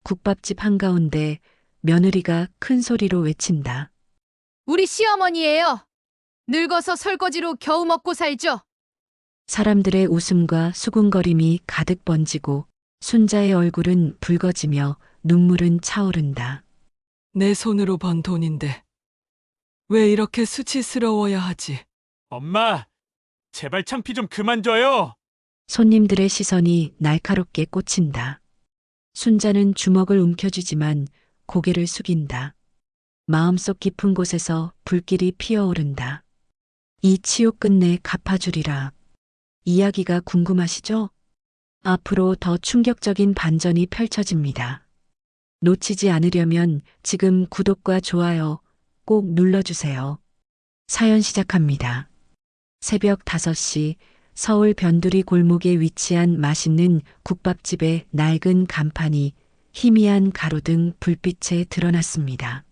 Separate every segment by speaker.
Speaker 1: 국밥집 한가운데 며느리가 큰 소리로 외친다.
Speaker 2: 우리 시어머니예요. 늙어서 설거지로 겨우 먹고 살죠.
Speaker 1: 사람들의 웃음과 수군거림이 가득 번지고 순자의 얼굴은 붉어지며 눈물은 차오른다.
Speaker 3: 내 손으로 번 돈인데 왜 이렇게 수치스러워야 하지?
Speaker 4: 엄마, 제발 창피 좀 그만 줘요.
Speaker 1: 손님들의 시선이 날카롭게 꽂힌다. 순자는 주먹을 움켜쥐지만 고개를 숙인다. 마음속 깊은 곳에서 불길이 피어오른다. 이 치욕 끝내 갚아주리라. 이야기가 궁금하시죠? 앞으로 더 충격적인 반전이 펼쳐집니다. 놓치지 않으려면 지금 구독과 좋아요 꼭 눌러주세요. 사연 시작합니다. 새벽 5시 서울 변두리 골목에 위치한 맛있는 국밥집의 낡은 간판이 희미한 가로등 불빛에 드러났습니다.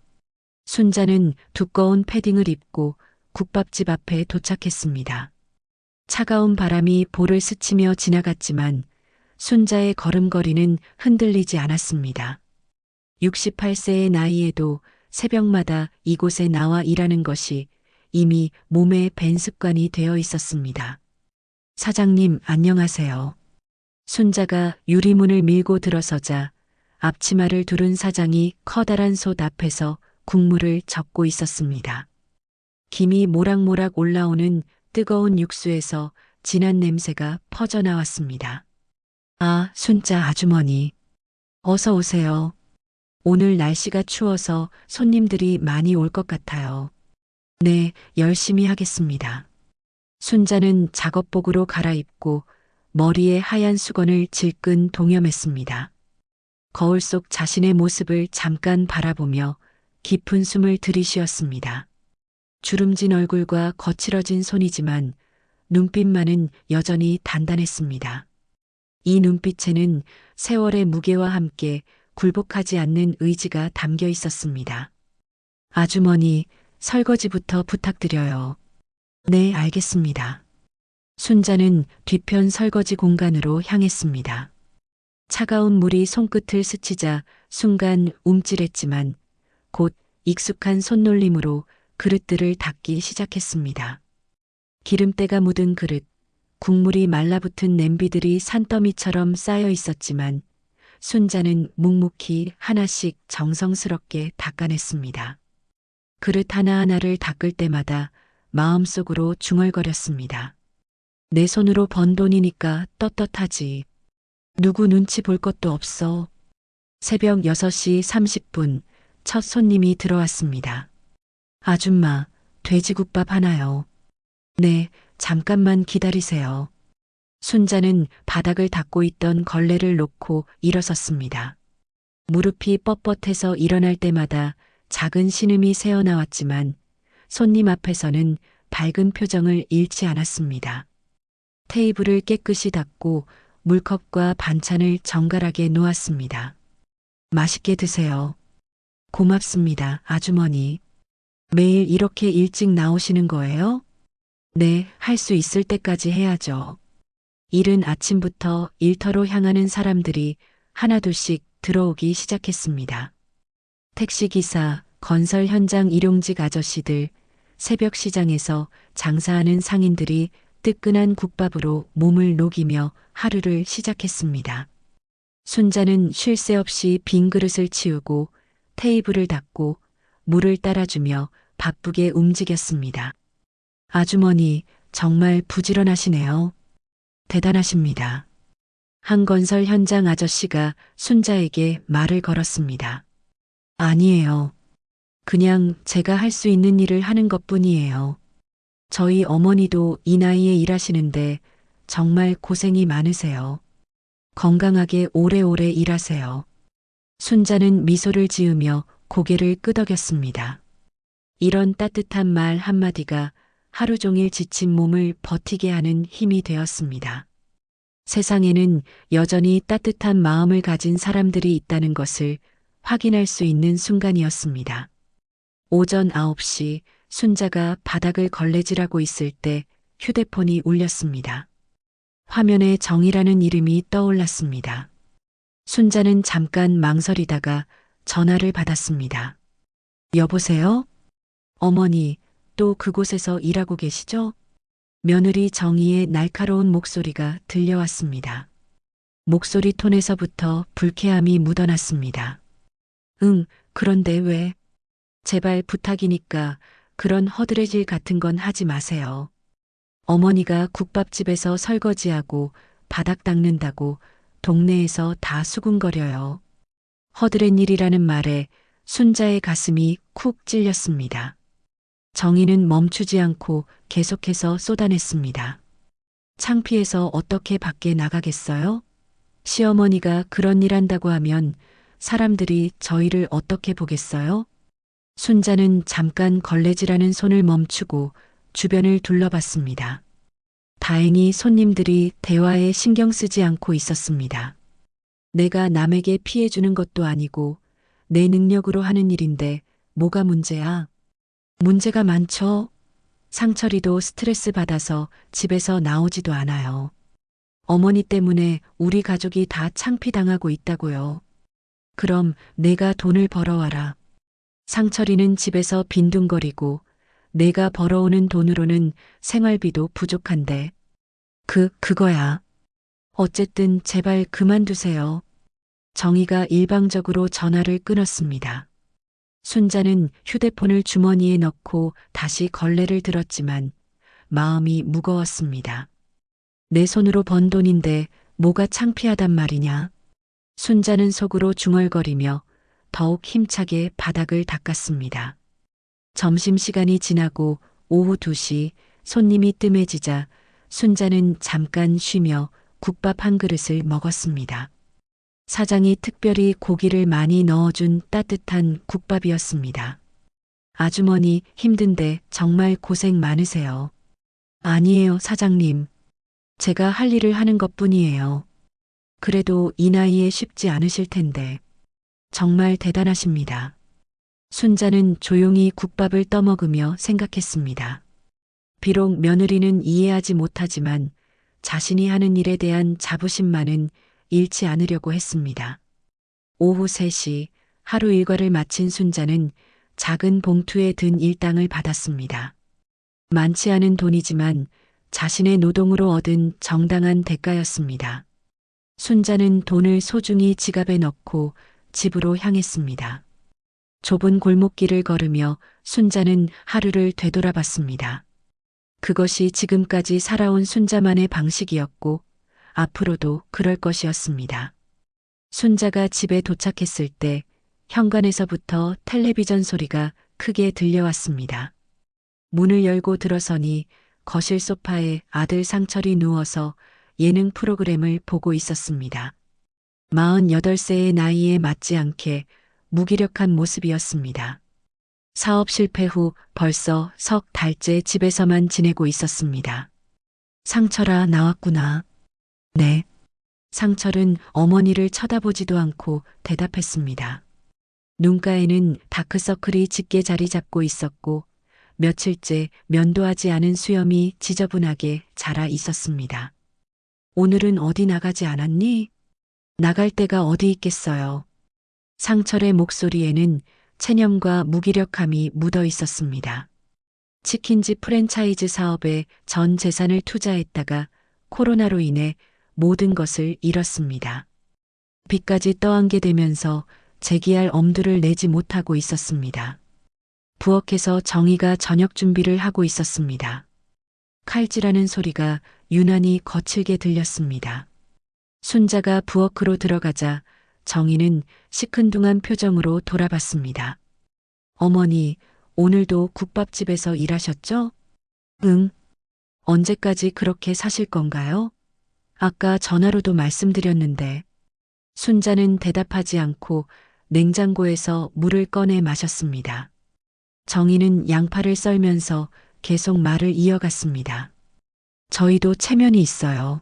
Speaker 1: 순자는 두꺼운 패딩을 입고 국밥집 앞에 도착했습니다. 차가운 바람이 볼을 스치며 지나갔지만 순자의 걸음걸이는 흔들리지 않았습니다. 68세의 나이에도 새벽마다 이곳에 나와 일하는 것이 이미 몸에 밴 습관이 되어 있었습니다. 사장님, 안녕하세요. 순자가 유리문을 밀고 들어서자 앞치마를 두른 사장이 커다란 솥 앞에서 국물을 적고 있었습니다. 김이 모락모락 올라오는 뜨거운 육수에서 진한 냄새가 퍼져나왔습니다. 아, 순자 아주머니. 어서 오세요. 오늘 날씨가 추워서 손님들이 많이 올 것 같아요. 네, 열심히 하겠습니다. 순자는 작업복으로 갈아입고 머리에 하얀 수건을 질끈 동여맸습니다. 거울 속 자신의 모습을 잠깐 바라보며 깊은 숨을 들이쉬었습니다. 주름진 얼굴과 거칠어진 손이지만 눈빛만은 여전히 단단했습니다. 이 눈빛에는 세월의 무게와 함께 굴복하지 않는 의지가 담겨 있었습니다. 아주머니, 설거지부터 부탁드려요. 네, 알겠습니다. 순자는 뒤편 설거지 공간으로 향했습니다. 차가운 물이 손끝을 스치자 순간 움찔했지만 곧 익숙한 손놀림으로 그릇들을 닦기 시작했습니다. 기름때가 묻은 그릇, 국물이 말라붙은 냄비들이 산더미처럼 쌓여 있었지만 순자는 묵묵히 하나씩 정성스럽게 닦아냈습니다. 그릇 하나하나를 닦을 때마다 마음속으로 중얼거렸습니다. 내 손으로 번 돈이니까 떳떳하지. 누구 눈치 볼 것도 없어. 새벽 6시 30분 첫 손님이 들어왔습니다. 아줌마, 돼지국밥 하나요. 네, 잠깐만 기다리세요. 순자는 바닥을 닦고 있던 걸레를 놓고 일어섰습니다. 무릎이 뻣뻣해서 일어날 때마다 작은 신음이 새어나왔지만 손님 앞에서는 밝은 표정을 잃지 않았습니다. 테이블을 깨끗이 닦고 물컵과 반찬을 정갈하게 놓았습니다. 맛있게 드세요. 고맙습니다, 아주머니. 매일 이렇게 일찍 나오시는 거예요? 네, 할 수 있을 때까지 해야죠. 이른 아침부터 일터로 향하는 사람들이 하나둘씩 들어오기 시작했습니다. 택시기사, 건설 현장 일용직 아저씨들, 새벽 시장에서 장사하는 상인들이 뜨끈한 국밥으로 몸을 녹이며 하루를 시작했습니다. 순자는 쉴 새 없이 빈 그릇을 치우고 테이블을 닦고 물을 따라주며 바쁘게 움직였습니다. 아주머니, 정말 부지런하시네요. 대단하십니다. 한 건설 현장 아저씨가 순자에게 말을 걸었습니다. 아니에요. 그냥 제가 할 수 있는 일을 하는 것뿐이에요. 저희 어머니도 이 나이에 일하시는데 정말 고생이 많으세요. 건강하게 오래오래 일하세요. 순자는 미소를 지으며 고개를 끄덕였습니다. 이런 따뜻한 말 한마디가 하루 종일 지친 몸을 버티게 하는 힘이 되었습니다. 세상에는 여전히 따뜻한 마음을 가진 사람들이 있다는 것을 확인할 수 있는 순간이었습니다. 오전 9시 순자가 바닥을 걸레질하고 있을 때 휴대폰이 울렸습니다. 화면에 정이라는 이름이 떠올랐습니다. 순자는 잠깐 망설이다가 전화를 받았습니다. 여보세요? 어머니, 또 그곳에서 일하고 계시죠? 며느리 정희의 날카로운 목소리가 들려왔습니다. 목소리 톤에서부터 불쾌함이 묻어났습니다. 응, 그런데 왜? 제발 부탁이니까 그런 허드레질 같은 건 하지 마세요. 어머니가 국밥집에서 설거지하고 바닥 닦는다고 동네에서 다 수군거려요. 허드렛 일이라는 말에 순자의 가슴이 쿡 찔렸습니다. 정희는 멈추지 않고 계속해서 쏟아냈습니다. 창피해서 어떻게 밖에 나가겠어요? 시어머니가 그런 일 한다고 하면 사람들이 저희를 어떻게 보겠어요? 순자는 잠깐 걸레질하는 손을 멈추고 주변을 둘러봤습니다. 다행히 손님들이 대화에 신경 쓰지 않고 있었습니다. 내가 남에게 피해 주는 것도 아니고 내 능력으로 하는 일인데 뭐가 문제야? 문제가 많죠. 상철이도 스트레스 받아서 집에서 나오지도 않아요. 어머니 때문에 우리 가족이 다 창피당하고 있다고요. 그럼 내가 돈을 벌어와라. 상철이는 집에서 빈둥거리고 내가 벌어오는 돈으로는 생활비도 부족한데. 그거야. 어쨌든 제발 그만두세요. 정희가 일방적으로 전화를 끊었습니다. 순자는 휴대폰을 주머니에 넣고 다시 걸레를 들었지만 마음이 무거웠습니다. 내 손으로 번 돈인데 뭐가 창피하단 말이냐. 순자는 속으로 중얼거리며 더욱 힘차게 바닥을 닦았습니다. 점심시간이 지나고 오후 2시 손님이 뜸해지자 순자는 잠깐 쉬며 국밥 한 그릇을 먹었습니다. 사장이 특별히 고기를 많이 넣어준 따뜻한 국밥이었습니다. 아주머니 힘든데 정말 고생 많으세요. 아니에요, 사장님. 제가 할 일을 하는 것뿐이에요. 그래도 이 나이에 쉽지 않으실 텐데. 정말 대단하십니다. 순자는 조용히 국밥을 떠먹으며 생각했습니다. 비록 며느리는 이해하지 못하지만 자신이 하는 일에 대한 자부심만은 잃지 않으려고 했습니다. 오후 3시 하루 일과를 마친 순자는 작은 봉투에 든 일당을 받았습니다. 많지 않은 돈이지만 자신의 노동으로 얻은 정당한 대가였습니다. 순자는 돈을 소중히 지갑에 넣고 집으로 향했습니다. 좁은 골목길을 걸으며 순자는 하루를 되돌아봤습니다. 그것이 지금까지 살아온 순자만의 방식이었고 앞으로도 그럴 것이었습니다. 순자가 집에 도착했을 때 현관에서부터 텔레비전 소리가 크게 들려왔습니다. 문을 열고 들어서니 거실 소파에 아들 상철이 누워서 예능 프로그램을 보고 있었습니다. 48세의 나이에 맞지 않게 무기력한 모습이었습니다. 사업 실패 후 벌써 석 달째 집에서만 지내고 있었습니다. 상철아, 나왔구나. 네. 상철은 어머니를 쳐다보지도 않고 대답했습니다. 눈가에는 다크서클이 짙게 자리 잡고 있었고 며칠째 면도하지 않은 수염이 지저분하게 자라 있었습니다. 오늘은 어디 나가지 않았니? 나갈 데가 어디 있겠어요. 상철의 목소리에는 체념과 무기력함이 묻어 있었습니다. 치킨집 프랜차이즈 사업에 전 재산을 투자했다가 코로나로 인해 모든 것을 잃었습니다. 빚까지 떠안게 되면서 재기할 엄두를 내지 못하고 있었습니다. 부엌에서 정희가 저녁 준비를 하고 있었습니다. 칼질하는 소리가 유난히 거칠게 들렸습니다. 순자가 부엌으로 들어가자 정희는 시큰둥한 표정으로 돌아봤습니다. 어머니, 오늘도 국밥집에서 일하셨죠? 응. 언제까지 그렇게 사실 건가요? 아까 전화로도 말씀드렸는데. 순자는 대답하지 않고 냉장고에서 물을 꺼내 마셨습니다. 정희는 양파를 썰면서 계속 말을 이어갔습니다. 저희도 체면이 있어요.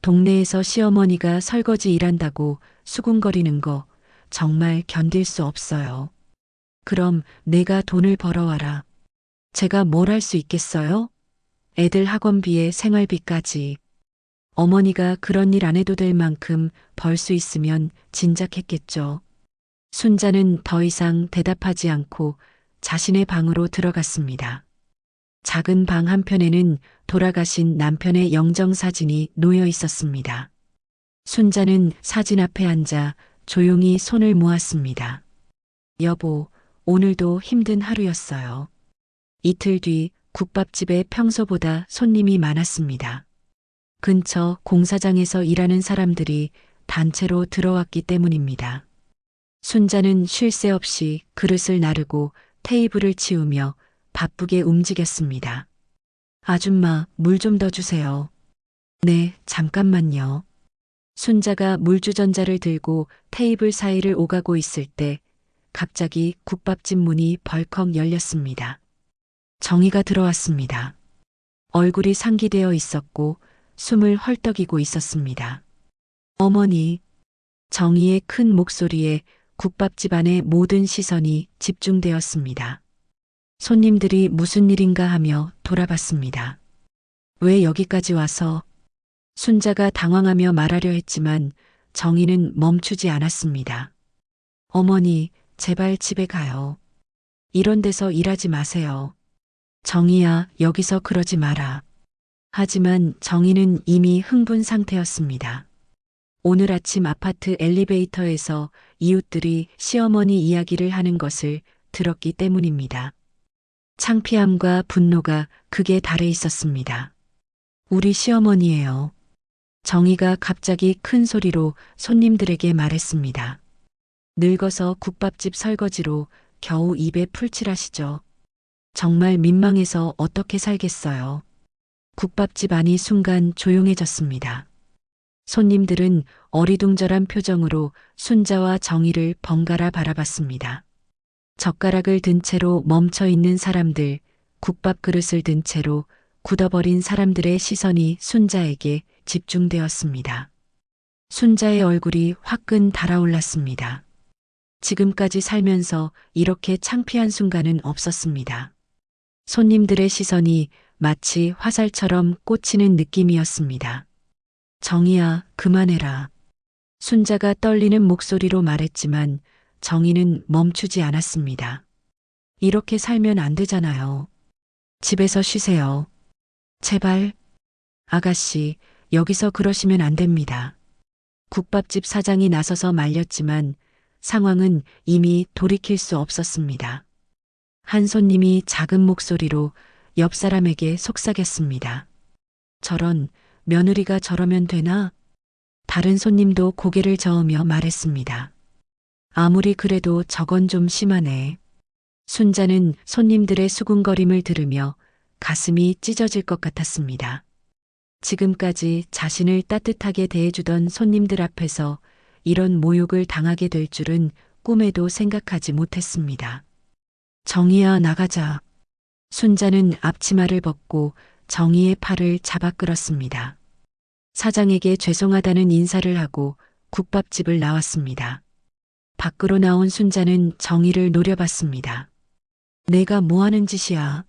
Speaker 1: 동네에서 시어머니가 설거지 일한다고 수군거리는 거 정말 견딜 수 없어요. 그럼 내가 돈을 벌어와라. 제가 뭘 할 수 있겠어요? 애들 학원비에 생활비까지. 어머니가 그런 일 안 해도 될 만큼 벌 수 있으면 진작했겠죠. 순자는 더 이상 대답하지 않고 자신의 방으로 들어갔습니다. 작은 방 한편에는 돌아가신 남편의 영정사진이 놓여 있었습니다. 순자는 사진 앞에 앉아 조용히 손을 모았습니다. 여보, 오늘도 힘든 하루였어요. 이틀 뒤 국밥집에 평소보다 손님이 많았습니다. 근처 공사장에서 일하는 사람들이 단체로 들어왔기 때문입니다. 순자는 쉴 새 없이 그릇을 나르고 테이블을 치우며 바쁘게 움직였습니다. 아줌마, 물 좀 더 주세요. 네, 잠깐만요. 순자가 물주전자를 들고 테이블 사이를 오가고 있을 때 갑자기 국밥집 문이 벌컥 열렸습니다. 정희가 들어왔습니다. 얼굴이 상기되어 있었고 숨을 헐떡이고 있었습니다. 어머니, 정희의 큰 목소리에 국밥집 안의 모든 시선이 집중되었습니다. 손님들이 무슨 일인가 하며 돌아봤습니다. 왜 여기까지 와서? 순자가 당황하며 말하려 했지만 정희는 멈추지 않았습니다. 어머니, 제발 집에 가요. 이런 데서 일하지 마세요. 정희야, 여기서 그러지 마라. 하지만 정희는 이미 흥분 상태였습니다. 오늘 아침 아파트 엘리베이터에서 이웃들이 시어머니 이야기를 하는 것을 들었기 때문입니다. 창피함과 분노가 극에 달해 있었습니다. 우리 시어머니예요. 정희가 갑자기 큰 소리로 손님들에게 말했습니다. 늙어서 국밥집 설거지로 겨우 입에 풀칠하시죠. 정말 민망해서 어떻게 살겠어요. 국밥집 안이 순간 조용해졌습니다. 손님들은 어리둥절한 표정으로 순자와 정희를 번갈아 바라봤습니다. 젓가락을 든 채로 멈춰 있는 사람들, 국밥 그릇을 든 채로 굳어버린 사람들의 시선이 순자에게 집중되었습니다. 순자의 얼굴이 화끈 달아올랐습니다. 지금까지 살면서 이렇게 창피한 순간은 없었습니다. 손님들의 시선이 마치 화살처럼 꽂히는 느낌이었습니다. 정희야, 그만해라. 순자가 떨리는 목소리로 말했지만 정희는 멈추지 않았습니다. 이렇게 살면 안 되잖아요. 집에서 쉬세요. 제발. 아가씨, 여기서 그러시면 안 됩니다. 국밥집 사장이 나서서 말렸지만 상황은 이미 돌이킬 수 없었습니다. 한 손님이 작은 목소리로 옆 사람에게 속삭였습니다. 저런, 며느리가 저러면 되나? 다른 손님도 고개를 저으며 말했습니다. 아무리 그래도 저건 좀 심하네. 순자는 손님들의 수군거림을 들으며 가슴이 찢어질 것 같았습니다. 지금까지 자신을 따뜻하게 대해주던 손님들 앞에서 이런 모욕을 당하게 될 줄은 꿈에도 생각하지 못했습니다. 정희야, 나가자. 순자는 앞치마를 벗고 정희의 팔을 잡아 끌었습니다. 사장에게 죄송하다는 인사를 하고 국밥집을 나왔습니다. 밖으로 나온 순자는 정희를 노려봤습니다. 내가 뭐 하는 짓이야?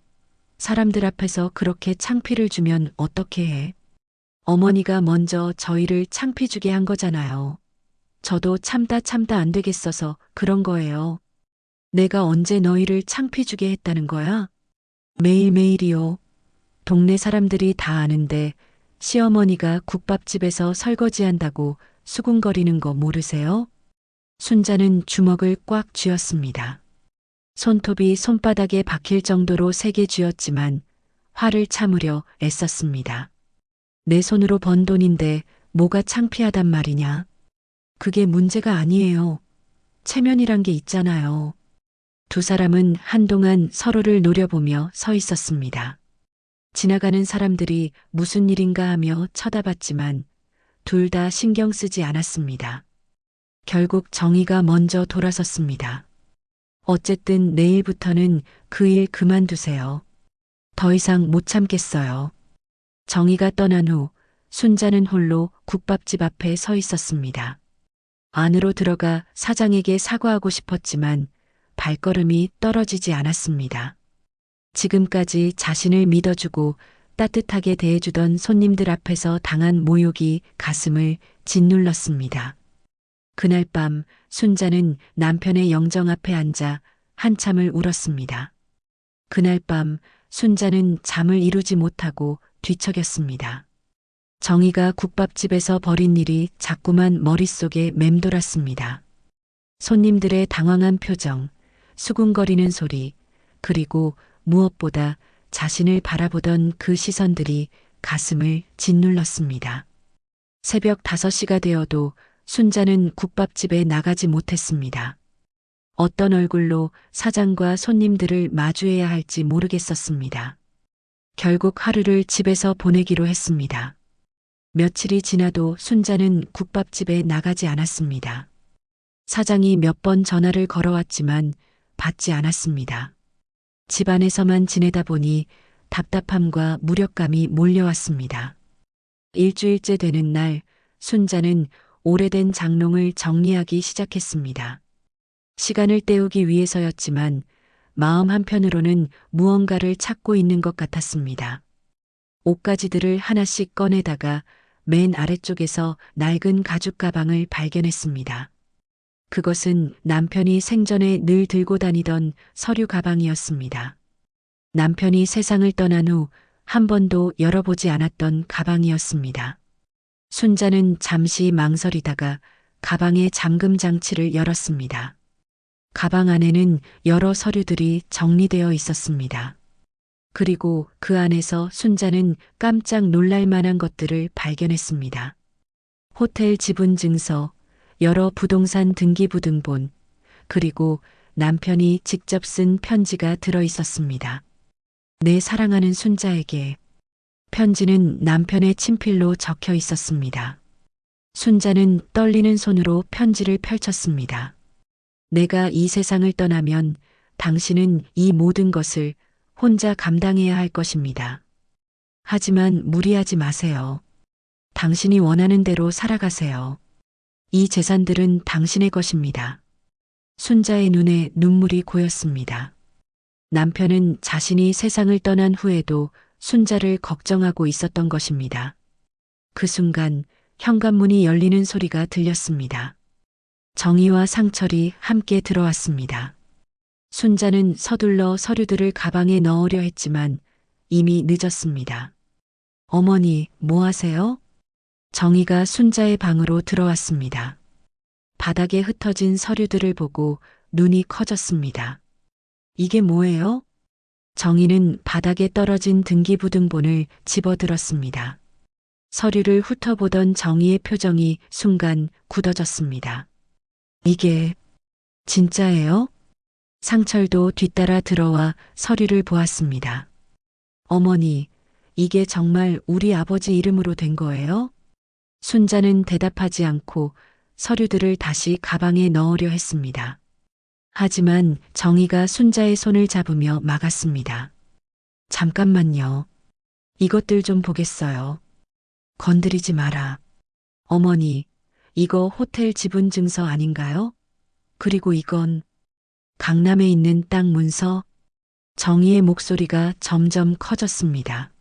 Speaker 1: 사람들 앞에서 그렇게 창피를 주면 어떻게 해? 어머니가 먼저 저희를 창피 주게 한 거잖아요. 저도 참다 안 되겠어서 그런 거예요. 내가 언제 너희를 창피 주게 했다는 거야? 매일매일이요. 동네 사람들이 다 아는데 시어머니가 국밥집에서 설거지한다고 수군거리는 거 모르세요? 순자는 주먹을 꽉 쥐었습니다. 손톱이 손바닥에 박힐 정도로 세게 쥐었지만 화를 참으려 애썼습니다. 내 손으로 번 돈인데 뭐가 창피하단 말이냐? 그게 문제가 아니에요. 체면이란 게 있잖아요. 두 사람은 한동안 서로를 노려보며 서 있었습니다. 지나가는 사람들이 무슨 일인가 하며 쳐다봤지만 둘 다 신경 쓰지 않았습니다. 결국 정희가 먼저 돌아섰습니다. 어쨌든 내일부터는 그 일 그만두세요. 더 이상 못 참겠어요. 정희가 떠난 후 순자는 홀로 국밥집 앞에 서 있었습니다. 안으로 들어가 사장에게 사과하고 싶었지만 발걸음이 떨어지지 않았습니다. 지금까지 자신을 믿어주고 따뜻하게 대해주던 손님들 앞에서 당한 모욕이 가슴을 짓눌렀습니다. 그날 밤 순자는 남편의 영정 앞에 앉아 한참을 울었습니다. 그날 밤 순자는 잠을 이루지 못하고 뒤척였습니다. 정희가 국밥집에서 벌인 일이 자꾸만 머릿속에 맴돌았습니다. 손님들의 당황한 표정, 수군거리는 소리, 그리고 무엇보다 자신을 바라보던 그 시선들이 가슴을 짓눌렀습니다. 새벽 5시가 되어도 순자는 국밥집에 나가지 못했습니다. 어떤 얼굴로 사장과 손님들을 마주해야 할지 모르겠었습니다. 결국 하루를 집에서 보내기로 했습니다. 며칠이 지나도 순자는 국밥집에 나가지 않았습니다. 사장이 몇 번 전화를 걸어왔지만 받지 않았습니다. 집 안에서만 지내다 보니 답답함과 무력감이 몰려왔습니다. 일주일째 되는 날 순자는 오래된 장롱을 정리하기 시작했습니다. 시간을 때우기 위해서였지만 마음 한편으로는 무언가를 찾고 있는 것 같았습니다. 옷가지들을 하나씩 꺼내다가 맨 아래쪽에서 낡은 가죽 가방을 발견했습니다. 그것은 남편이 생전에 늘 들고 다니던 서류 가방이었습니다. 남편이 세상을 떠난 후 한 번도 열어보지 않았던 가방이었습니다. 순자는 잠시 망설이다가 가방의 잠금 장치를 열었습니다. 가방 안에는 여러 서류들이 정리되어 있었습니다. 그리고 그 안에서 순자는 깜짝 놀랄 만한 것들을 발견했습니다. 호텔 지분 증서, 여러 부동산 등기부등본, 그리고 남편이 직접 쓴 편지가 들어 있었습니다. 내 사랑하는 순자에게. 편지는 남편의 친필로 적혀 있었습니다. 순자는 떨리는 손으로 편지를 펼쳤습니다. 내가 이 세상을 떠나면 당신은 이 모든 것을 혼자 감당해야 할 것입니다. 하지만 무리하지 마세요. 당신이 원하는 대로 살아가세요. 이 재산들은 당신의 것입니다. 순자의 눈에 눈물이 고였습니다. 남편은 자신이 세상을 떠난 후에도 순자를 걱정하고 있었던 것입니다. 그 순간 현관문이 열리는 소리가 들렸습니다. 정희와 상철이 함께 들어왔습니다. 순자는 서둘러 서류들을 가방에 넣으려 했지만 이미 늦었습니다. 어머니, 뭐 하세요? 정희가 순자의 방으로 들어왔습니다. 바닥에 흩어진 서류들을 보고 눈이 커졌습니다. 이게 뭐예요? 정희는 바닥에 떨어진 등기부등본을 집어들었습니다. 서류를 훑어보던 정희의 표정이 순간 굳어졌습니다. 이게 진짜예요? 상철도 뒤따라 들어와 서류를 보았습니다. 어머니, 이게 정말 우리 아버지 이름으로 된 거예요? 순자는 대답하지 않고 서류들을 다시 가방에 넣으려 했습니다. 하지만 정희가 순자의 손을 잡으며 막았습니다. 잠깐만요. 이것들 좀 보겠어요. 건드리지 마라. 어머니, 이거 호텔 지분 증서 아닌가요? 그리고 이건 강남에 있는 땅 문서. 정희의 목소리가 점점 커졌습니다.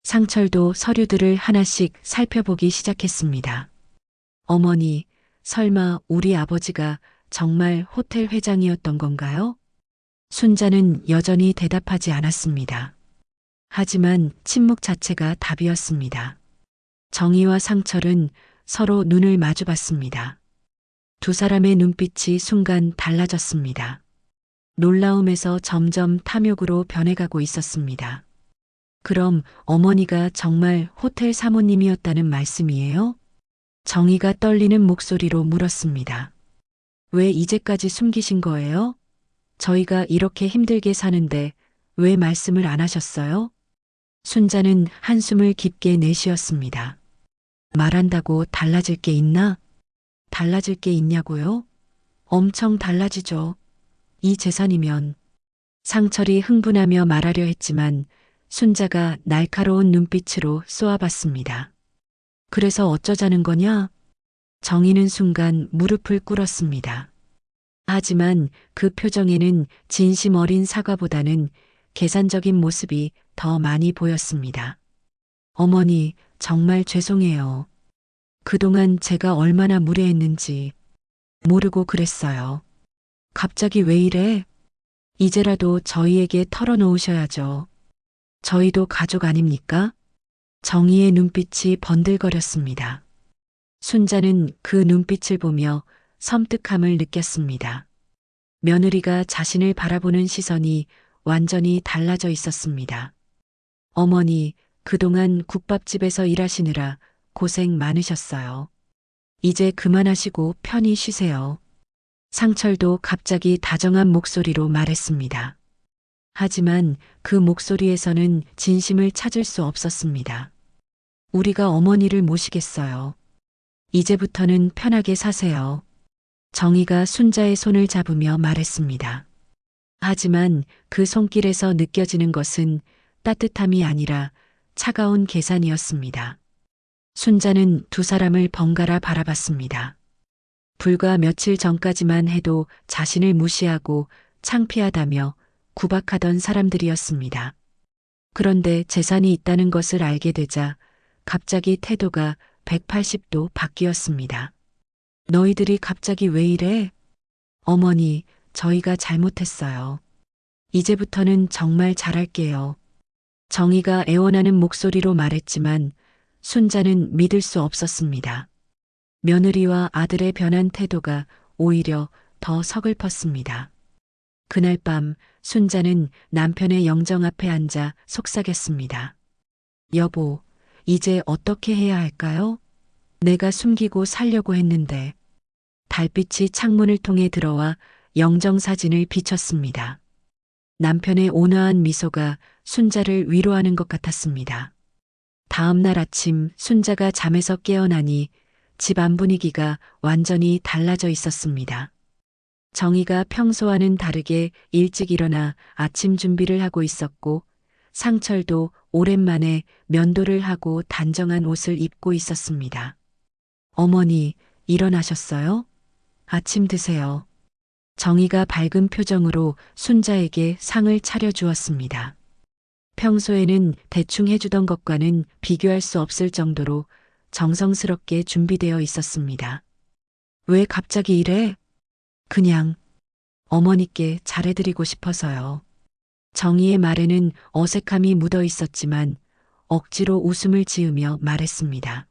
Speaker 1: 상철도 서류들을 하나씩 살펴보기 시작했습니다. 어머니, 설마 우리 아버지가 정말 호텔 회장이었던 건가요? 순자는 여전히 대답하지 않았습니다. 하지만 침묵 자체가 답이었습니다. 정희와 상철은 서로 눈을 마주봤습니다. 두 사람의 눈빛이 순간 달라졌습니다. 놀라움에서 점점 탐욕으로 변해가고 있었습니다. 그럼 어머니가 정말 호텔 사모님이었다는 말씀이에요? 정희가 떨리는 목소리로 물었습니다. 왜 이제까지 숨기신 거예요? 저희가 이렇게 힘들게 사는데 왜 말씀을 안 하셨어요? 순자는 한숨을 깊게 내쉬었습니다. 말한다고 달라질 게 있나? 달라질 게 있냐고요? 엄청 달라지죠. 이 재산이면. 상철이 흥분하며 말하려 했지만 순자가 날카로운 눈빛으로 쏘아봤습니다. 그래서 어쩌자는 거냐? 정희는 순간 무릎을 꿇었습니다. 하지만 그 표정에는 진심 어린 사과보다는 계산적인 모습이 더 많이 보였습니다. 어머니, 정말 죄송해요. 그동안 제가 얼마나 무례했는지 모르고 그랬어요. 갑자기 왜 이래? 이제라도 저희에게 털어놓으셔야죠. 저희도 가족 아닙니까? 정희의 눈빛이 번들거렸습니다. 순자는 그 눈빛을 보며 섬뜩함을 느꼈습니다. 며느리가 자신을 바라보는 시선이 완전히 달라져 있었습니다. 어머니, 그동안 국밥집에서 일하시느라 고생 많으셨어요. 이제 그만하시고 편히 쉬세요. 상철도 갑자기 다정한 목소리로 말했습니다. 하지만 그 목소리에서는 진심을 찾을 수 없었습니다. 우리가 어머니를 모시겠어요. 이제부터는 편하게 사세요. 정희가 순자의 손을 잡으며 말했습니다. 하지만 그 손길에서 느껴지는 것은 따뜻함이 아니라 차가운 계산이었습니다. 순자는 두 사람을 번갈아 바라봤습니다. 불과 며칠 전까지만 해도 자신을 무시하고 창피하다며 구박하던 사람들이었습니다. 그런데 재산이 있다는 것을 알게 되자 갑자기 태도가 180도 바뀌었습니다. 너희들이 갑자기 왜 이래? 어머니, 저희가 잘못했어요. 이제부터는 정말 잘할게요. 정희가 애원하는 목소리로 말했지만 순자는 믿을 수 없었습니다. 며느리와 아들의 변한 태도가 오히려 더 서글펐습니다. 그날 밤 순자는 남편의 영정 앞에 앉아 속삭였습니다. 여보, 이제 어떻게 해야 할까요? 내가 숨기고 살려고 했는데. 달빛이 창문을 통해 들어와 영정 사진을 비췄습니다. 남편의 온화한 미소가 순자를 위로하는 것 같았습니다. 다음 날 아침 순자가 잠에서 깨어나니 집안 분위기가 완전히 달라져 있었습니다. 정희가 평소와는 다르게 일찍 일어나 아침 준비를 하고 있었고 상철도 오랜만에 면도를 하고 단정한 옷을 입고 있었습니다. 어머니, 일어나셨어요? 아침 드세요. 정희가 밝은 표정으로 순자에게 상을 차려주었습니다. 평소에는 대충 해주던 것과는 비교할 수 없을 정도로 정성스럽게 준비되어 있었습니다. 왜 갑자기 이래? 그냥 어머니께 잘해드리고 싶어서요. 정희의 말에는 어색함이 묻어 있었지만 억지로 웃음을 지으며 말했습니다.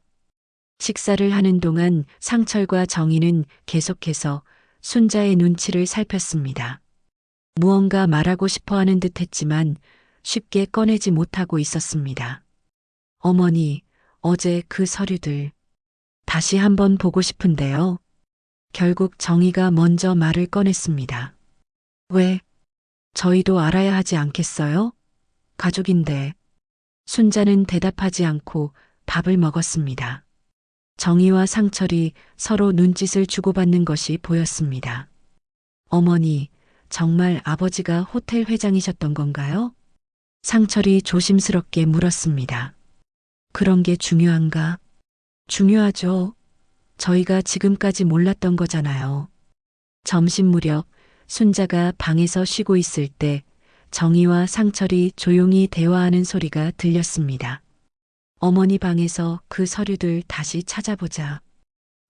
Speaker 1: 식사를 하는 동안 상철과 정희는 계속해서 순자의 눈치를 살폈습니다. 무언가 말하고 싶어 하는 듯 했지만 쉽게 꺼내지 못하고 있었습니다. 어머니, 어제 그 서류들 다시 한번 보고 싶은데요. 결국 정희가 먼저 말을 꺼냈습니다. 왜? 저희도 알아야 하지 않겠어요? 가족인데. 순자는 대답하지 않고 밥을 먹었습니다. 정희와 상철이 서로 눈짓을 주고받는 것이 보였습니다. 어머니, 정말 아버지가 호텔 회장이셨던 건가요? 상철이 조심스럽게 물었습니다. 그런 게 중요한가? 중요하죠. 저희가 지금까지 몰랐던 거잖아요. 점심 무렵 순자가 방에서 쉬고 있을 때 정희와 상철이 조용히 대화하는 소리가 들렸습니다. 어머니 방에서 그 서류들 다시 찾아보자.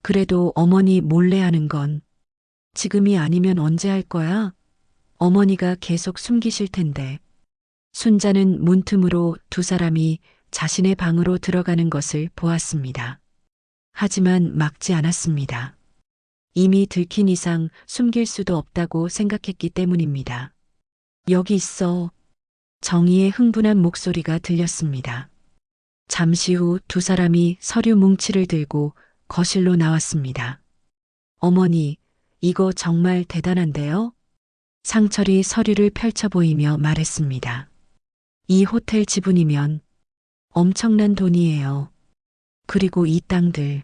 Speaker 1: 그래도 어머니 몰래 하는 건 지금이 아니면 언제 할 거야? 어머니가 계속 숨기실 텐데. 순자는 문틈으로 두 사람이 자신의 방으로 들어가는 것을 보았습니다. 하지만 막지 않았습니다. 이미 들킨 이상 숨길 수도 없다고 생각했기 때문입니다. 여기 있어. 정희의 흥분한 목소리가 들렸습니다. 잠시 후 두 사람이 서류 뭉치를 들고 거실로 나왔습니다. 어머니, 이거 정말 대단한데요? 상철이 서류를 펼쳐 보이며 말했습니다. 이 호텔 지분이면 엄청난 돈이에요. 그리고 이 땅들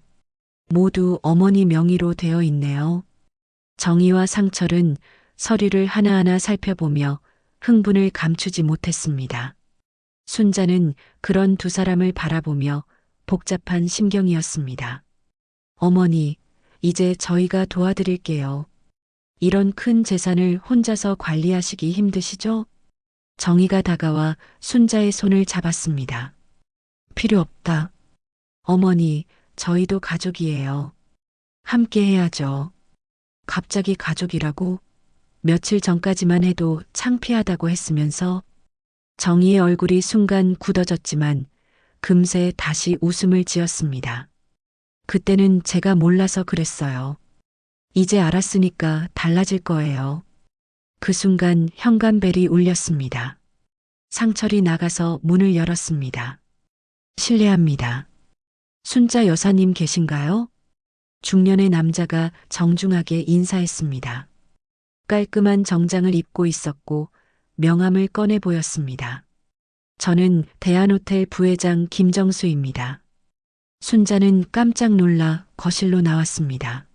Speaker 1: 모두 어머니 명의로 되어 있네요. 정희와 상철은 서류를 하나하나 살펴보며 흥분을 감추지 못했습니다. 순자는 그런 두 사람을 바라보며 복잡한 심경이었습니다. 어머니, 이제 저희가 도와드릴게요. 이런 큰 재산을 혼자서 관리하시기 힘드시죠? 정희가 다가와 순자의 손을 잡았습니다. 필요 없다. 어머니, 저희도 가족이에요. 함께 해야죠. 갑자기 가족이라고? 며칠 전까지만 해도 창피하다고 했으면서 정희의 얼굴이 순간 굳어졌지만 금세 다시 웃음을 지었습니다. 그때는 제가 몰라서 그랬어요. 이제 알았으니까 달라질 거예요. 그 순간 현관벨이 울렸습니다. 상철이 나가서 문을 열었습니다. 실례합니다. 순자 여사님 계신가요? 중년의 남자가 정중하게 인사했습니다. 깔끔한 정장을 입고 있었고 명함을 꺼내 보였습니다. 저는 대한호텔 부회장 김정수입니다. 순자는 깜짝 놀라 거실로 나왔습니다.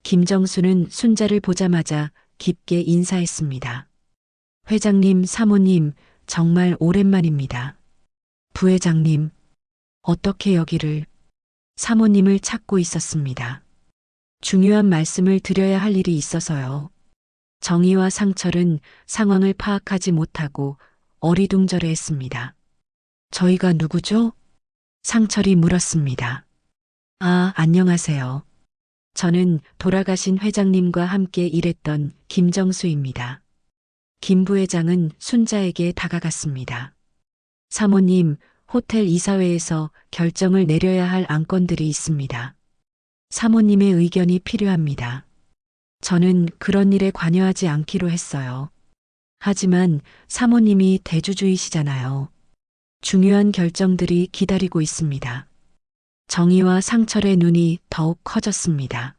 Speaker 1: 김정수는 순자를 보자마자 깊게 인사했습니다. 회장님, 사모님, 정말 오랜만입니다. 부회장님, 어떻게 여기를? 사모님을 찾고 있었습니다. 중요한 말씀을 드려야 할 일이 있어서요. 정희와 상철은 상황을 파악하지 못하고 어리둥절해했습니다. 저희가 누구죠? 상철이 물었습니다. 아, 안녕하세요. 저는 돌아가신 회장님과 함께 일했던 김정수입니다. 김 부회장은 순자에게 다가갔습니다. 사모님, 호텔 이사회에서 결정을 내려야 할 안건들이 있습니다. 사모님의 의견이 필요합니다. 저는 그런 일에 관여하지 않기로 했어요. 하지만 사모님이 대주주이시잖아요. 중요한 결정들이 기다리고 있습니다. 정희와 상철의 눈이 더욱 커졌습니다.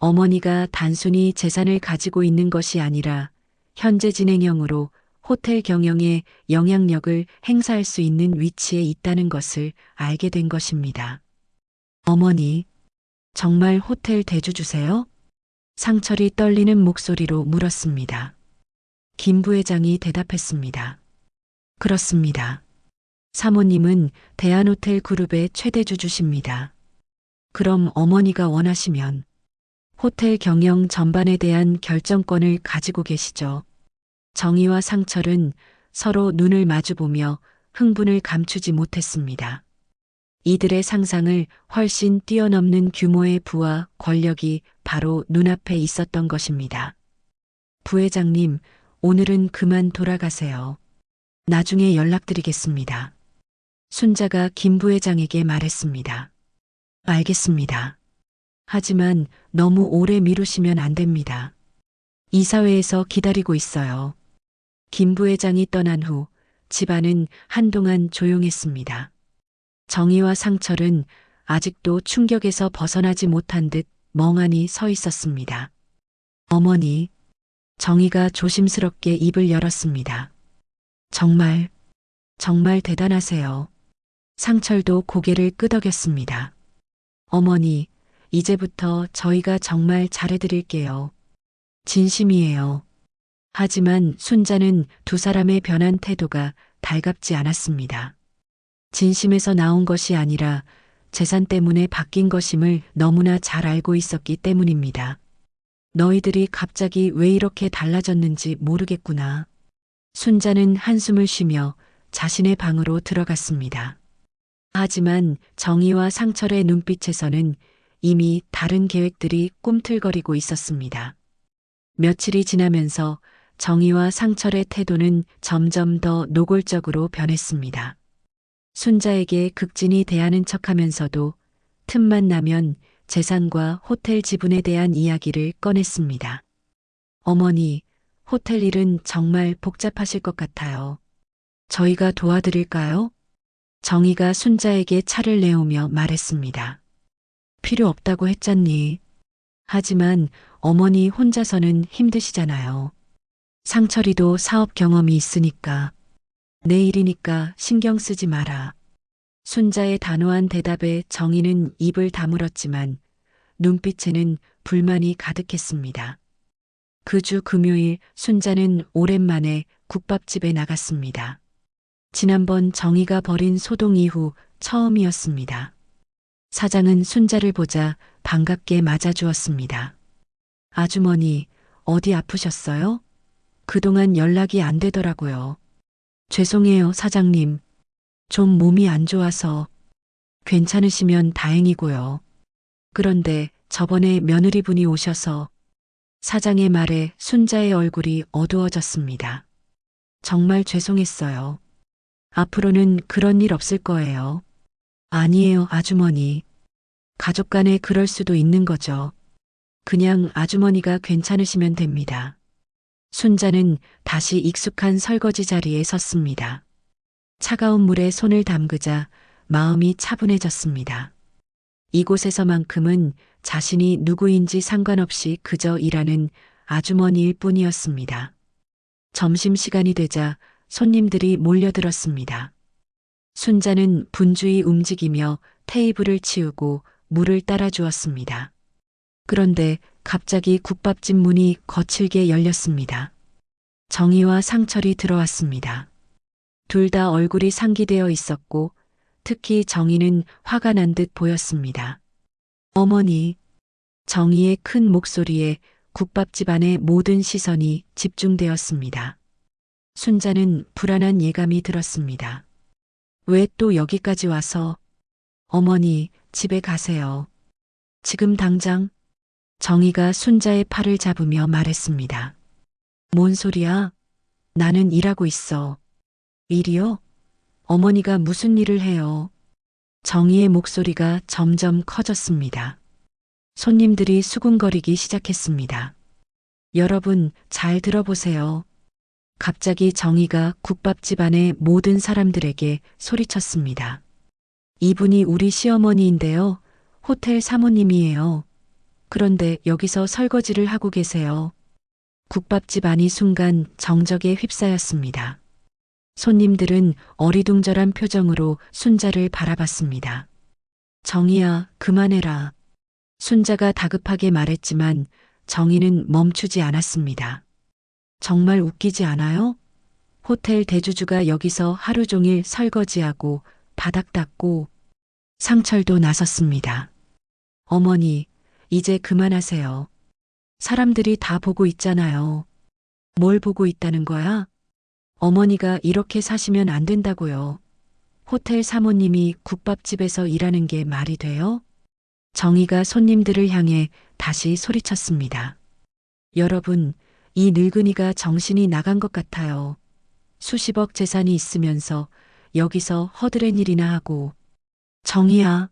Speaker 1: 어머니가 단순히 재산을 가지고 있는 것이 아니라 현재 진행형으로 호텔 경영에 영향력을 행사할 수 있는 위치에 있다는 것을 알게 된 것입니다. 어머니, 정말 호텔 대주주세요? 상철이 떨리는 목소리로 물었습니다. 김 부회장이 대답했습니다. 그렇습니다. 사모님은 대한호텔 그룹의 최대 주주십니다. 그럼 어머니가 원하시면 호텔 경영 전반에 대한 결정권을 가지고 계시죠. 정희와 상철은 서로 눈을 마주보며 흥분을 감추지 못했습니다. 이들의 상상을 훨씬 뛰어넘는 규모의 부와 권력이 바로 눈앞에 있었던 것입니다. 부회장님, 오늘은 그만 돌아가세요. 나중에 연락드리겠습니다. 순자가 김 부회장에게 말했습니다. 알겠습니다. 하지만 너무 오래 미루시면 안 됩니다. 이사회에서 기다리고 있어요. 김 부회장이 떠난 후 집안은 한동안 조용했습니다. 정희와 상철은 아직도 충격에서 벗어나지 못한 듯 멍하니 서 있었습니다. 어머니, 정희가 조심스럽게 입을 열었습니다. 정말 대단하세요. 상철도 고개를 끄덕였습니다. 어머니, 이제부터 저희가 정말 잘해드릴게요. 진심이에요. 하지만 순자는 두 사람의 변한 태도가 달갑지 않았습니다. 진심에서 나온 것이 아니라 재산 때문에 바뀐 것임을 너무나 잘 알고 있었기 때문입니다. 너희들이 갑자기 왜 이렇게 달라졌는지 모르겠구나. 순자는 한숨을 쉬며 자신의 방으로 들어갔습니다. 하지만 정희와 상철의 눈빛에서는 이미 다른 계획들이 꿈틀거리고 있었습니다. 며칠이 지나면서 정희와 상철의 태도는 점점 더 노골적으로 변했습니다. 순자에게 극진히 대하는 척하면서도 틈만 나면 재산과 호텔 지분에 대한 이야기를 꺼냈습니다. 어머니, 호텔 일은 정말 복잡하실 것 같아요. 저희가 도와드릴까요? 정희가 순자에게 차를 내오며 말했습니다. 필요 없다고 했잖니. 하지만 어머니 혼자서는 힘드시잖아요. 상철이도 사업 경험이 있으니까. 내 일이니까 신경 쓰지 마라. 순자의 단호한 대답에 정희는 입을 다물었지만 눈빛에는 불만이 가득했습니다. 그 주 금요일 순자는 오랜만에 국밥집에 나갔습니다. 지난번 정희가 벌인 소동 이후 처음이었습니다. 사장은 순자를 보자 반갑게 맞아주었습니다. 아주머니, 어디 아프셨어요? 그동안 연락이 안 되더라고요. 죄송해요, 사장님. 좀 몸이 안 좋아서 괜찮으시면 다행이고요. 그런데 저번에 며느리분이 오셔서 사장의 말에 순자의 얼굴이 어두워졌습니다. 정말 죄송했어요. 앞으로는 그런 일 없을 거예요. 아니에요, 아주머니. 가족 간에 그럴 수도 있는 거죠. 그냥 아주머니가 괜찮으시면 됩니다. 순자는 다시 익숙한 설거지 자리에 섰습니다. 차가운 물에 손을 담그자 마음이 차분해졌습니다. 이곳에서만큼은 자신이 누구인지 상관없이 그저 일하는 아주머니일 뿐이었습니다. 점심시간이 되자 손님들이 몰려들었습니다. 순자는 분주히 움직이며 테이블을 치우고 물을 따라주었습니다. 그런데 갑자기 국밥집 문이 거칠게 열렸습니다. 정희와 상철이 들어왔습니다. 둘 다 얼굴이 상기되어 있었고 특히 정희는 화가 난 듯 보였습니다. 어머니, 정희의 큰 목소리에 국밥집 안의 모든 시선이 집중되었습니다. 순자는 불안한 예감이 들었습니다. 왜 또 여기까지 와서? 어머니, 집에 가세요. 지금 당장? 정희가 순자의 팔을 잡으며 말했습니다. 뭔 소리야? 나는 일하고 있어. 일이요? 어머니가 무슨 일을 해요? 정희의 목소리가 점점 커졌습니다. 손님들이 수군거리기 시작했습니다. 여러분, 잘 들어보세요. 갑자기 정희가 국밥집 안의 모든 사람들에게 소리쳤습니다. 이분이 우리 시어머니인데요. 호텔 사모님이에요. 그런데 여기서 설거지를 하고 계세요. 국밥집 안이 순간 정적에 휩싸였습니다. 손님들은 어리둥절한 표정으로 순자를 바라봤습니다. 정희야, 그만해라. 순자가 다급하게 말했지만 정희는 멈추지 않았습니다. 정말 웃기지 않아요? 호텔 대주주가 여기서 하루 종일 설거지하고 바닥 닦고. 상철도 나섰습니다. 어머니, 이제 그만하세요. 사람들이 다 보고 있잖아요. 뭘 보고 있다는 거야? 어머니가 이렇게 사시면 안 된다고요. 호텔 사모님이 국밥집에서 일하는 게 말이 돼요? 정희가 손님들을 향해 다시 소리쳤습니다. 여러분, 이 늙은이가 정신이 나간 것 같아요. 수십억 재산이 있으면서 여기서 허드렛 일이나 하고. 정희야.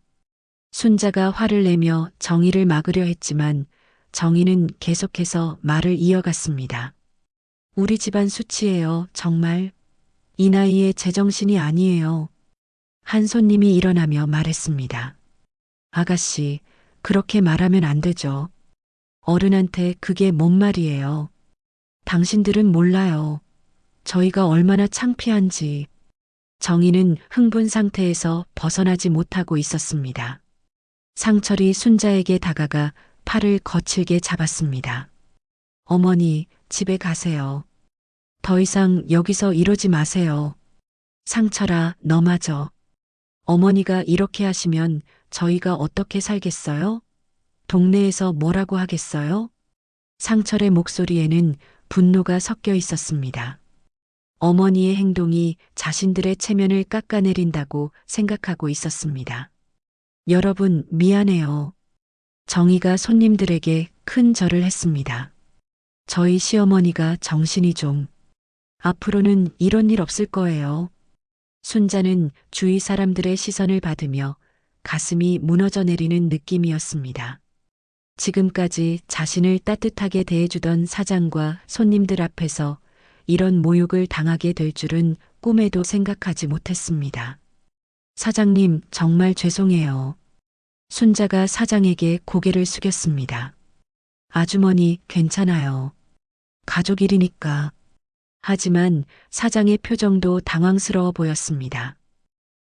Speaker 1: 순자가 화를 내며 정희를 막으려 했지만 정희는 계속해서 말을 이어갔습니다. 우리 집안 수치예요, 정말. 이 나이에 제정신이 아니에요. 한 손님이 일어나며 말했습니다. 아가씨, 그렇게 말하면 안 되죠. 어른한테 그게 뭔 말이에요. 당신들은 몰라요. 저희가 얼마나 창피한지. 정희는 흥분 상태에서 벗어나지 못하고 있었습니다. 상철이 순자에게 다가가 팔을 거칠게 잡았습니다. 어머니, 집에 가세요. 더 이상 여기서 이러지 마세요. 상철아, 너마저. 어머니가 이렇게 하시면 저희가 어떻게 살겠어요? 동네에서 뭐라고 하겠어요? 상철의 목소리에는 분노가 섞여 있었습니다. 어머니의 행동이 자신들의 체면을 깎아내린다고 생각하고 있었습니다. 여러분, 미안해요. 정희가 손님들에게 큰 절을 했습니다. 저희 시어머니가 정신이 좀. 앞으로는 이런 일 없을 거예요. 순자는 주위 사람들의 시선을 받으며 가슴이 무너져 내리는 느낌이었습니다. 지금까지 자신을 따뜻하게 대해주던 사장과 손님들 앞에서 이런 모욕을 당하게 될 줄은 꿈에도 생각하지 못했습니다. 사장님, 정말 죄송해요. 순자가 사장에게 고개를 숙였습니다. 아주머니, 괜찮아요. 가족 일이니까. 하지만 사장의 표정도 당황스러워 보였습니다.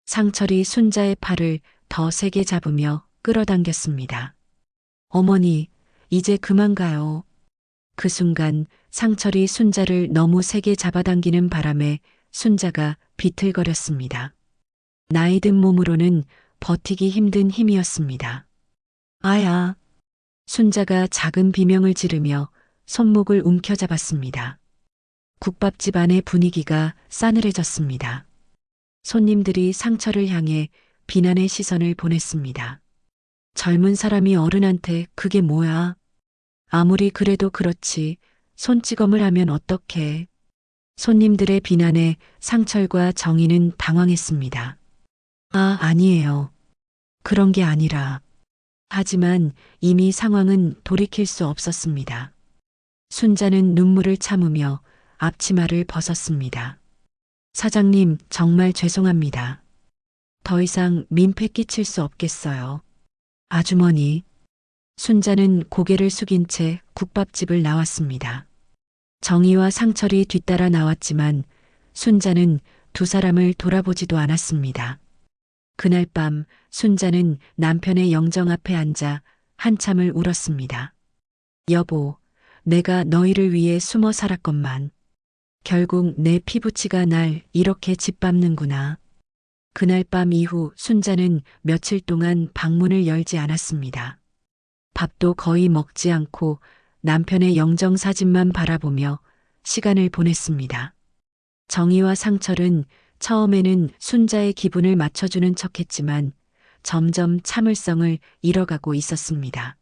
Speaker 1: 상철이 순자의 팔을 더 세게 잡으며 끌어당겼습니다. 어머니, 이제 그만 가요. 그 순간 상철이 순자를 너무 세게 잡아당기는 바람에 순자가 비틀거렸습니다. 나이 든 몸으로는 버티기 힘든 힘이었습니다. 아야. 순자가 작은 비명을 지르며 손목을 움켜잡았습니다. 국밥집 안의 분위기가 싸늘해졌습니다. 손님들이 상철을 향해 비난의 시선을 보냈습니다. 젊은 사람이 어른한테 그게 뭐야? 아무리 그래도 그렇지. 손찌검을 하면 어떡해? 손님들의 비난에 상철과 정희는 당황했습니다. 아, 아니에요. 그런 게 아니라. 하지만 이미 상황은 돌이킬 수 없었습니다. 순자는 눈물을 참으며 앞치마를 벗었습니다. 사장님, 정말 죄송합니다. 더 이상 민폐 끼칠 수 없겠어요. 아주머니. 순자는 고개를 숙인 채 국밥집을 나왔습니다. 정희와 상철이 뒤따라 나왔지만 순자는 두 사람을 돌아보지도 않았습니다. 그날 밤 순자는 남편의 영정 앞에 앉아 한참을 울었습니다. 여보, 내가 너희를 위해 숨어 살았건만 결국 내 피부치가 날 이렇게 짓밟는구나. 그날 밤 이후 순자는 며칠 동안 방문을 열지 않았습니다. 밥도 거의 먹지 않고 남편의 영정 사진만 바라보며 시간을 보냈습니다. 정희와 상철은 처음에는 순자의 기분을 맞춰주는 척했지만 점점 참을성을 잃어가고 있었습니다.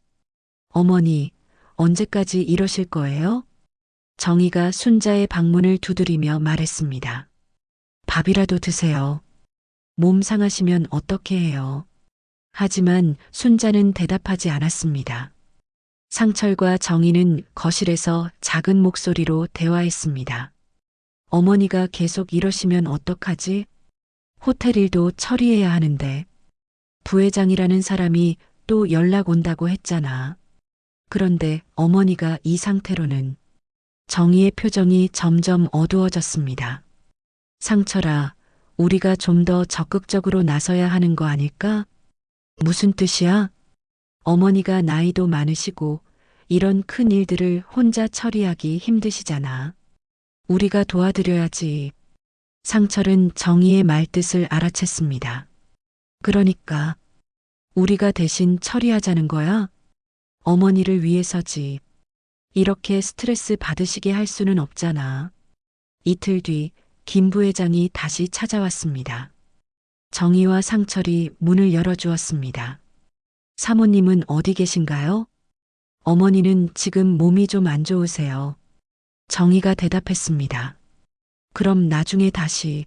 Speaker 1: 어머니, 언제까지 이러실 거예요? 정희가 순자의 방문을 두드리며 말했습니다. 밥이라도 드세요. 몸 상하시면 어떻게 해요? 하지만 순자는 대답하지 않았습니다. 상철과 정희는 거실에서 작은 목소리로 대화했습니다. 어머니가 계속 이러시면 어떡하지? 호텔 일도 처리해야 하는데. 부회장이라는 사람이 또 연락 온다고 했잖아. 그런데 어머니가 이 상태로는. 정희의 표정이 점점 어두워졌습니다. 상철아, 우리가 좀 더 적극적으로 나서야 하는 거 아닐까? 무슨 뜻이야? 어머니가 나이도 많으시고 이런 큰 일들을 혼자 처리하기 힘드시잖아. 우리가 도와드려야지. 상철은 정희의 말뜻을 알아챘습니다. 그러니까 우리가 대신 처리하자는 거야? 어머니를 위해서지. 이렇게 스트레스 받으시게 할 수는 없잖아. 이틀 뒤 김 부회장이 다시 찾아왔습니다. 정희와 상철이 문을 열어주었습니다. 사모님은 어디 계신가요? 어머니는 지금 몸이 좀 안 좋으세요. 정희가 대답했습니다. 그럼 나중에 다시.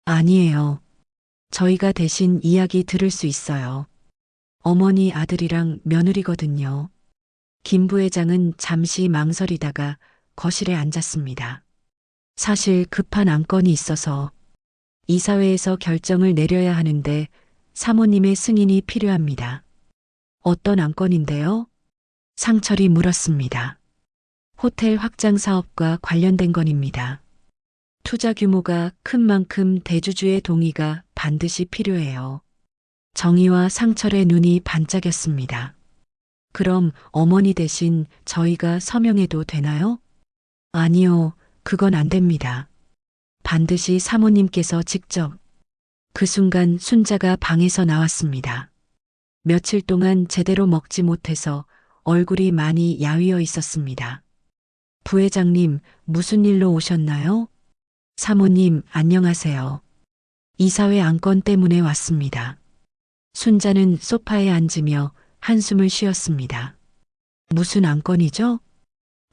Speaker 1: 아니에요. 저희가 대신 이야기 들을 수 있어요. 어머니 아들이랑 며느리거든요. 김 부회장은 잠시 망설이다가 거실에 앉았습니다. 사실 급한 안건이 있어서 이사회에서 결정을 내려야 하는데 사모님의 승인이 필요합니다. 어떤 안건인데요? 상철이 물었습니다. 호텔 확장 사업과 관련된 건입니다. 투자 규모가 큰 만큼 대주주의 동의가 반드시 필요해요. 정희와 상철의 눈이 반짝였습니다. 그럼 어머니 대신 저희가 서명해도 되나요? 아니요, 그건 안 됩니다. 반드시 사모님께서 직접. 그 순간 순자가 방에서 나왔습니다. 며칠 동안 제대로 먹지 못해서 얼굴이 많이 야위어 있었습니다. 부회장님, 무슨 일로 오셨나요? 사모님, 안녕하세요. 이사회 안건 때문에 왔습니다. 순자는 소파에 앉으며 한숨을 쉬었습니다. 무슨 안건이죠?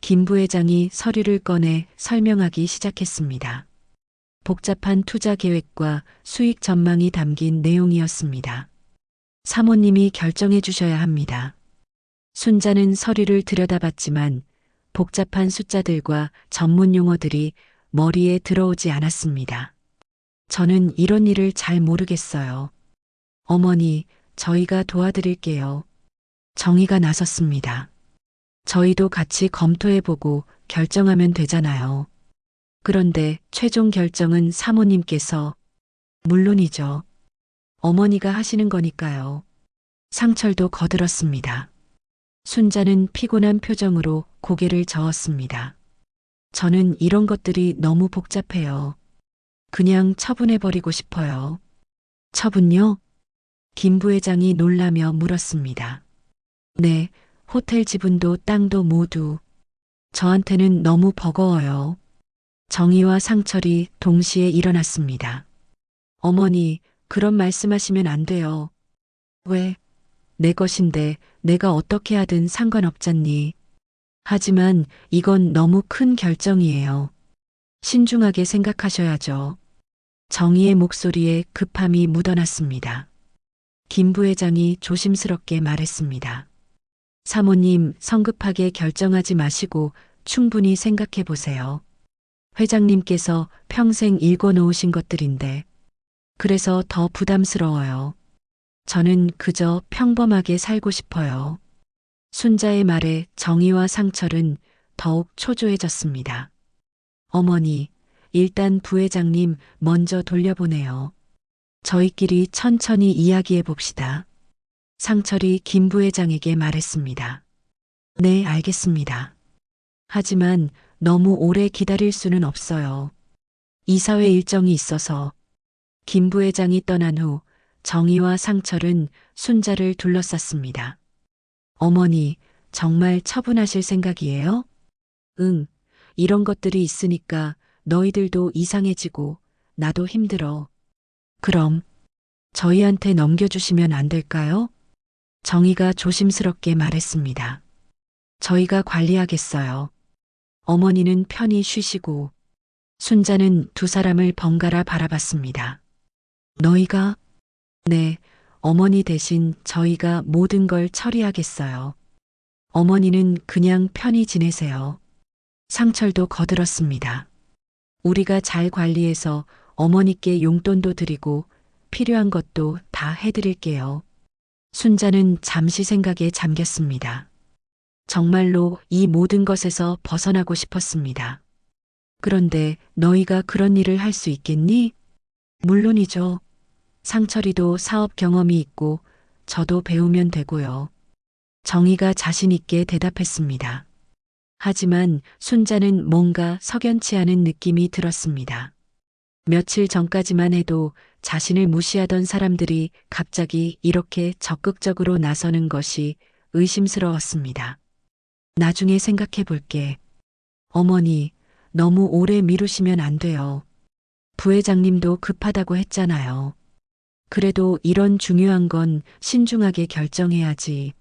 Speaker 1: 김 부회장이 서류를 꺼내 설명하기 시작했습니다. 복잡한 투자 계획과 수익 전망이 담긴 내용이었습니다. 사모님이 결정해 주셔야 합니다. 순자는 서류를 들여다봤지만 복잡한 숫자들과 전문 용어들이 머리에 들어오지 않았습니다. 저는 이런 일을 잘 모르겠어요. 어머니, 저희가 도와드릴게요. 정희가 나섰습니다. 저희도 같이 검토해보고 결정하면 되잖아요. 그런데 최종 결정은 사모님께서. 물론이죠. 어머니가 하시는 거니까요. 상철도 거들었습니다. 순자는 피곤한 표정으로 고개를 저었습니다. 저는 이런 것들이 너무 복잡해요. 그냥 처분해버리고 싶어요. 처분요? 김 부회장이 놀라며 물었습니다. 네, 호텔 지분도 땅도 모두. 저한테는 너무 버거워요. 정희와 상철이 동시에 일어났습니다. 어머니, 그런 말씀하시면 안 돼요. 왜? 내 것인데 내가 어떻게 하든 상관없잖니. 하지만 이건 너무 큰 결정이에요. 신중하게 생각하셔야죠. 정희의 목소리에 급함이 묻어났습니다. 김 부회장이 조심스럽게 말했습니다. 사모님, 성급하게 결정하지 마시고 충분히 생각해 보세요. 회장님께서 평생 읽어놓으신 것들인데, 그래서 더 부담스러워요. 저는 그저 평범하게 살고 싶어요. 순자의 말에 정희와 상철은 더욱 초조해졌습니다. 어머니, 일단 부회장님 먼저 돌려보내요. 저희끼리 천천히 이야기해 봅시다. 상철이 김 부회장에게 말했습니다. 네, 알겠습니다. 하지만 너무 오래 기다릴 수는 없어요. 이사회 일정이 있어서. 김 부회장이 떠난 후 정희와 상철은 순자를 둘러쌌습니다. 어머니, 정말 처분하실 생각이에요? 응, 이런 것들이 있으니까 너희들도 이상해지고 나도 힘들어. 그럼 저희한테 넘겨주시면 안 될까요? 정희가 조심스럽게 말했습니다. 저희가 관리하겠어요. 어머니는 편히 쉬시고 순자는 두 사람을 번갈아 바라봤습니다. 너희가? 네, 어머니 대신 저희가 모든 걸 처리하겠어요. 어머니는 그냥 편히 지내세요. 상철도 거들었습니다. 우리가 잘 관리해서 어머니께 용돈도 드리고 필요한 것도 다 해드릴게요. 순자는 잠시 생각에 잠겼습니다. 정말로 이 모든 것에서 벗어나고 싶었습니다. 그런데 너희가 그런 일을 할 수 있겠니? 물론이죠. 상철이도 사업 경험이 있고 저도 배우면 되고요. 정희가 자신 있게 대답했습니다. 하지만 순자는 뭔가 석연치 않은 느낌이 들었습니다. 며칠 전까지만 해도 자신을 무시하던 사람들이 갑자기 이렇게 적극적으로 나서는 것이 의심스러웠습니다. 나중에 생각해 볼게. 어머니, 너무 오래 미루시면 안 돼요. 부회장님도 급하다고 했잖아요. 그래도 이런 중요한 건 신중하게 결정해야지.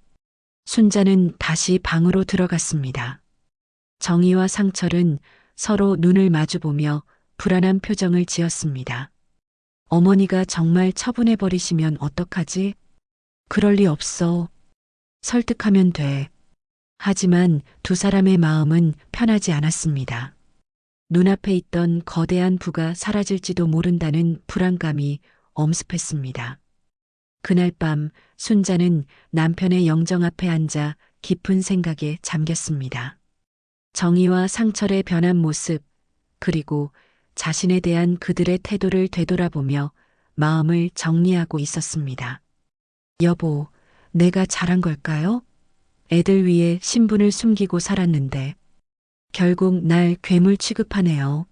Speaker 1: 순자는 다시 방으로 들어갔습니다. 정희와 상철은 서로 눈을 마주보며 불안한 표정을 지었습니다. 어머니가 정말 처분해버리시면 어떡하지? 그럴 리 없어. 설득하면 돼. 하지만 두 사람의 마음은 편하지 않았습니다. 눈앞에 있던 거대한 부가 사라질지도 모른다는 불안감이 엄습했습니다. 그날 밤 순자는 남편의 영정 앞에 앉아 깊은 생각에 잠겼습니다. 정희와 상철의 변한 모습, 그리고 자신에 대한 그들의 태도를 되돌아보며 마음을 정리하고 있었습니다. 여보, 내가 잘한 걸까요? 애들 위해 신분을 숨기고 살았는데 결국 날 괴물 취급하네요.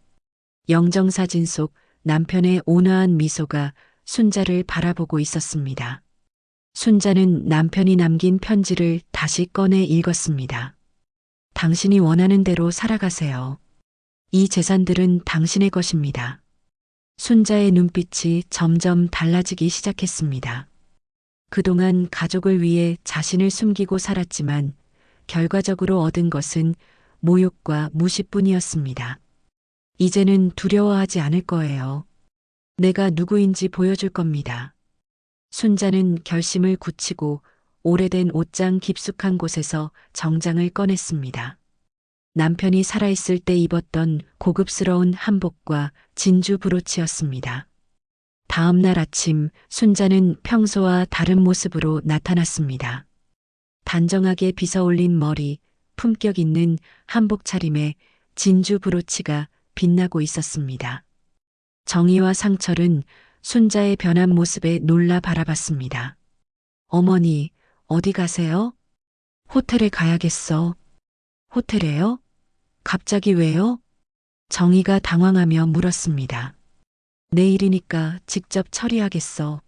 Speaker 1: 영정사진 속 남편의 온화한 미소가 순자를 바라보고 있었습니다. 순자는 남편이 남긴 편지를 다시 꺼내 읽었습니다. 당신이 원하는 대로 살아가세요. 이 재산들은 당신의 것입니다. 순자의 눈빛이 점점 달라지기 시작했습니다. 그동안 가족을 위해 자신을 숨기고 살았지만 결과적으로 얻은 것은 모욕과 무시뿐이었습니다. 이제는 두려워하지 않을 거예요. 내가 누구인지 보여줄 겁니다. 순자는 결심을 굳히고 오래된 옷장 깊숙한 곳에서 정장을 꺼냈습니다. 남편이 살아있을 때 입었던 고급스러운 한복과 진주 브로치였습니다. 다음 날 아침 순자는 평소와 다른 모습으로 나타났습니다. 단정하게 빗어올린 머리, 품격 있는 한복 차림에 진주 브로치가 빛나고 있었습니다. 정희와 상철은 순자의 변한 모습에 놀라 바라봤습니다. 어머니, 어디 가세요? 호텔에 가야겠어. 호텔에요? 갑자기 왜요? 정희가 당황하며 물었습니다. 내일이니까 직접 처리하겠어.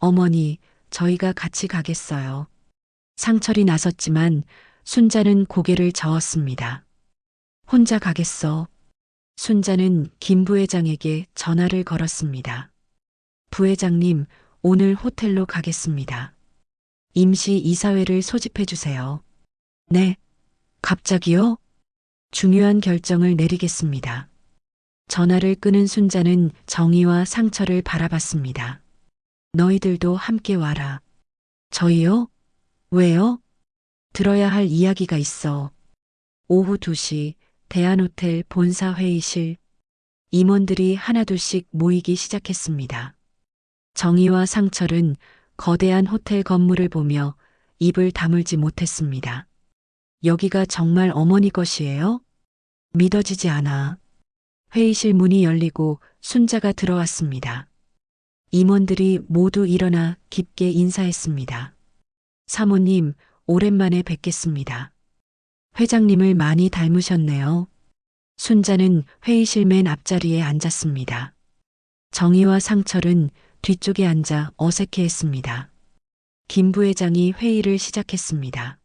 Speaker 1: 어머니, 저희가 같이 가겠어요. 상철이 나섰지만 순자는 고개를 저었습니다. 혼자 가겠어. 순자는 김 부회장에게 전화를 걸었습니다. 부회장님, 오늘 호텔로 가겠습니다. 임시 이사회를 소집해 주세요. 네. 갑자기요? 중요한 결정을 내리겠습니다. 전화를 끊은 순자는 정희와 상철을 바라봤습니다. 너희들도 함께 와라. 저희요? 왜요? 들어야 할 이야기가 있어. 오후 2시 대한호텔 본사 회의실. 임원들이 하나둘씩 모이기 시작했습니다. 정희와 상철은 거대한 호텔 건물을 보며 입을 다물지 못했습니다. 여기가 정말 어머니 것이에요? 믿어지지 않아. 회의실 문이 열리고 순자가 들어왔습니다. 임원들이 모두 일어나 깊게 인사했습니다. 사모님, 오랜만에 뵙겠습니다. 회장님을 많이 닮으셨네요. 순자는 회의실 맨 앞자리에 앉았습니다. 정희와 상철은 뒤쪽에 앉아 어색해했습니다. 김 부회장이 회의를 시작했습니다.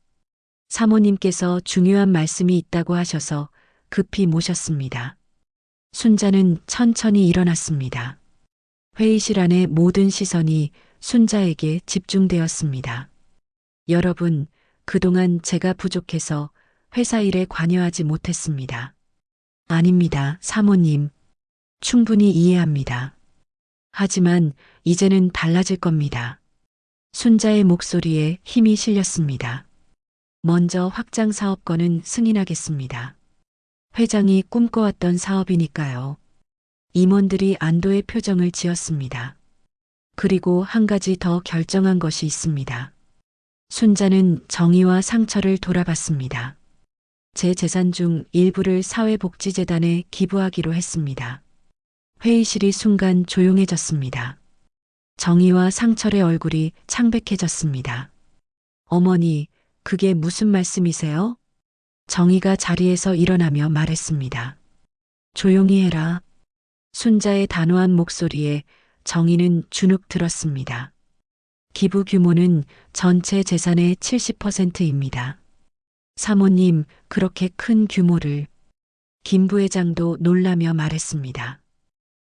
Speaker 1: 사모님께서 중요한 말씀이 있다고 하셔서 급히 모셨습니다. 순자는 천천히 일어났습니다. 회의실 안의 모든 시선이 순자에게 집중되었습니다. 여러분, 그동안 제가 부족해서 회사 일에 관여하지 못했습니다. 아닙니다, 사모님. 충분히 이해합니다. 하지만 이제는 달라질 겁니다. 순자의 목소리에 힘이 실렸습니다. 먼저 확장 사업권은 승인하겠습니다. 회장이 꿈꿔왔던 사업이니까요. 임원들이 안도의 표정을 지었습니다. 그리고 한 가지 더 결정한 것이 있습니다. 순자는 정희와 상철을 돌아봤습니다. 제 재산 중 일부를 사회복지재단에 기부하기로 했습니다. 회의실이 순간 조용해졌습니다. 정희와 상철의 얼굴이 창백해졌습니다. 어머니, 그게 무슨 말씀이세요? 정희가 자리에서 일어나며 말했습니다. 조용히 해라. 순자의 단호한 목소리에 정희는 주눅 들었습니다. 기부 규모는 전체 재산의 70%입니다. 사모님, 그렇게 큰 규모를. 김 부회장도 놀라며 말했습니다.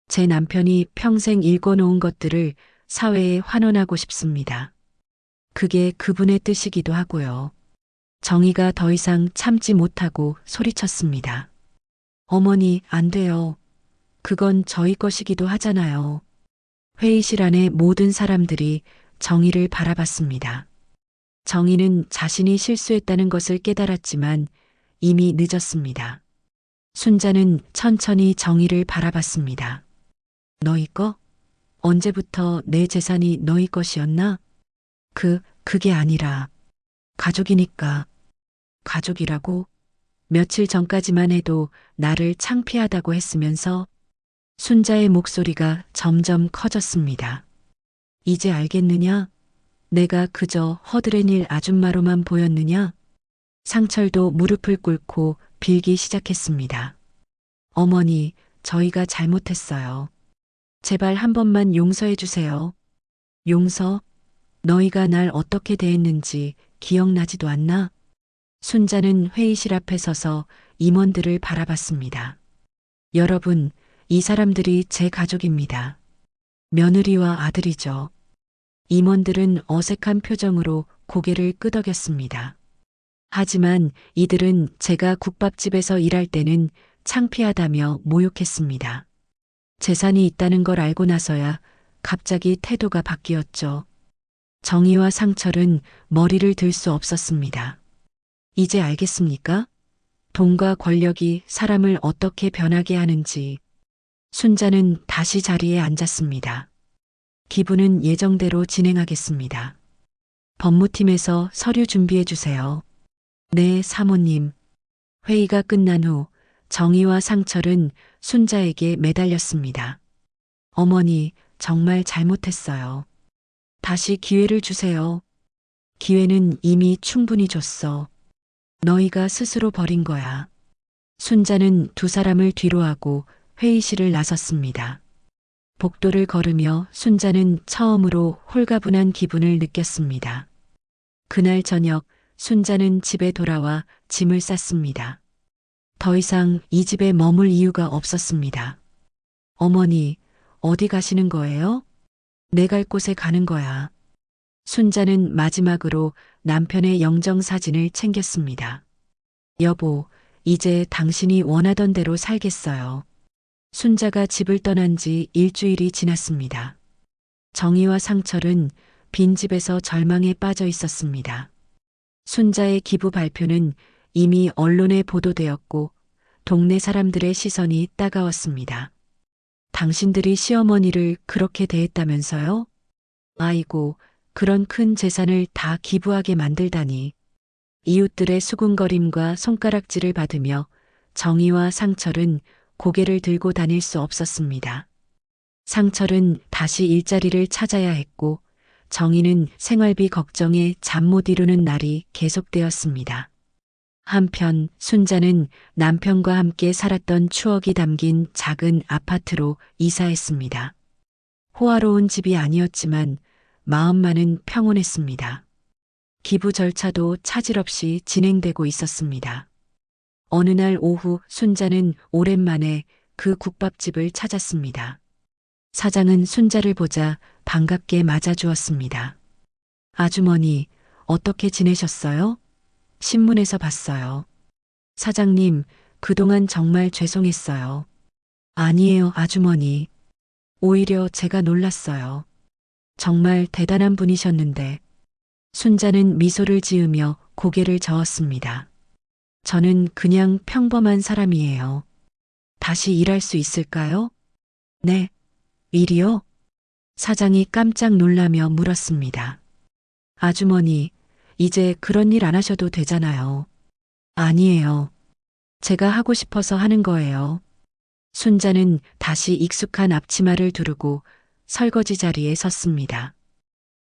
Speaker 1: 제 남편이 평생 읽어놓은 것들을 사회에 환원하고 싶습니다. 그게 그분의 뜻이기도 하고요. 정희가 더 이상 참지 못하고 소리쳤습니다. 어머니, 안 돼요. 그건 저희 것이기도 하잖아요. 회의실 안의 모든 사람들이 정희를 바라봤습니다. 정희는 자신이 실수했다는 것을 깨달았지만 이미 늦었습니다. 순자는 천천히 정희를 바라봤습니다. 너희 거? 언제부터 내 재산이 너희 것이었나? 그게 아니라 가족이니까. 가족이라고? 며칠 전까지만 해도 나를 창피하다고 했으면서. 순자의 목소리가 점점 커졌습니다. 이제 알겠느냐? 내가 그저 허드렛일 아줌마로만 보였느냐? 상철도 무릎을 꿇고 빌기 시작했습니다. 어머니, 저희가 잘못했어요. 제발 한 번만 용서해 주세요. 용서? 너희가 날 어떻게 대했는지 기억나지도 않나? 순자는 회의실 앞에 서서 임원들을 바라봤습니다. 여러분, 이 사람들이 제 가족입니다. 며느리와 아들이죠. 임원들은 어색한 표정으로 고개를 끄덕였습니다. 하지만 이들은 제가 국밥집에서 일할 때는 창피하다며 모욕했습니다. 재산이 있다는 걸 알고 나서야 갑자기 태도가 바뀌었죠. 정희와 상철은 머리를 들 수 없었습니다. 이제 알겠습니까? 돈과 권력이 사람을 어떻게 변하게 하는지. 순자는 다시 자리에 앉았습니다. 기부는 예정대로 진행하겠습니다. 법무팀에서 서류 준비해 주세요. 네, 사모님. 회의가 끝난 후 정희와 상철은 순자에게 매달렸습니다. 어머니, 정말 잘못했어요. 다시 기회를 주세요. 기회는 이미 충분히 줬어. 너희가 스스로 버린 거야. 순자는 두 사람을 뒤로하고 회의실을 나섰습니다. 복도를 걸으며 순자는 처음으로 홀가분한 기분을 느꼈습니다. 그날 저녁 순자는 집에 돌아와 짐을 쌌습니다. 더 이상 이 집에 머물 이유가 없었습니다. 어머니, 어디 가시는 거예요? 내 갈 곳에 가는 거야. 순자는 마지막으로 남편의 영정사진을 챙겼습니다. 여보, 이제 당신이 원하던 대로 살겠어요. 순자가 집을 떠난 지 일주일이 지났습니다. 정희와 상철은 빈집에서 절망에 빠져 있었습니다. 순자의 기부 발표는 이미 언론에 보도되었고 동네 사람들의 시선이 따가웠습니다. 당신들이 시어머니를 그렇게 대했다면서요? 아이고, 그런 큰 재산을 다 기부하게 만들다니. 이웃들의 수군거림과 손가락질을 받으며 정희와 상철은 고개를 들고 다닐 수 없었습니다. 상철은 다시 일자리를 찾아야 했고 정희는 생활비 걱정에 잠 못 이루는 날이 계속되었습니다. 한편 순자는 남편과 함께 살았던 추억이 담긴 작은 아파트로 이사했습니다. 호화로운 집이 아니었지만 마음만은 평온했습니다. 기부 절차도 차질 없이 진행되고 있었습니다. 어느 날 오후 순자는 오랜만에 그 국밥집을 찾았습니다. 사장은 순자를 보자 반갑게 맞아주었습니다. 아주머니, 어떻게 지내셨어요? 신문에서 봤어요. 사장님, 그동안 정말 죄송했어요. 아니에요, 아주머니. 오히려 제가 놀랐어요. 정말 대단한 분이셨는데. 순자는 미소를 지으며 고개를 저었습니다. 저는 그냥 평범한 사람이에요. 다시 일할 수 있을까요? 네. 일이요? 사장이 깜짝 놀라며 물었습니다. 아주머니, 이제 그런 일 안 하셔도 되잖아요. 아니에요. 제가 하고 싶어서 하는 거예요. 순자는 다시 익숙한 앞치마를 두르고 설거지 자리에 섰습니다.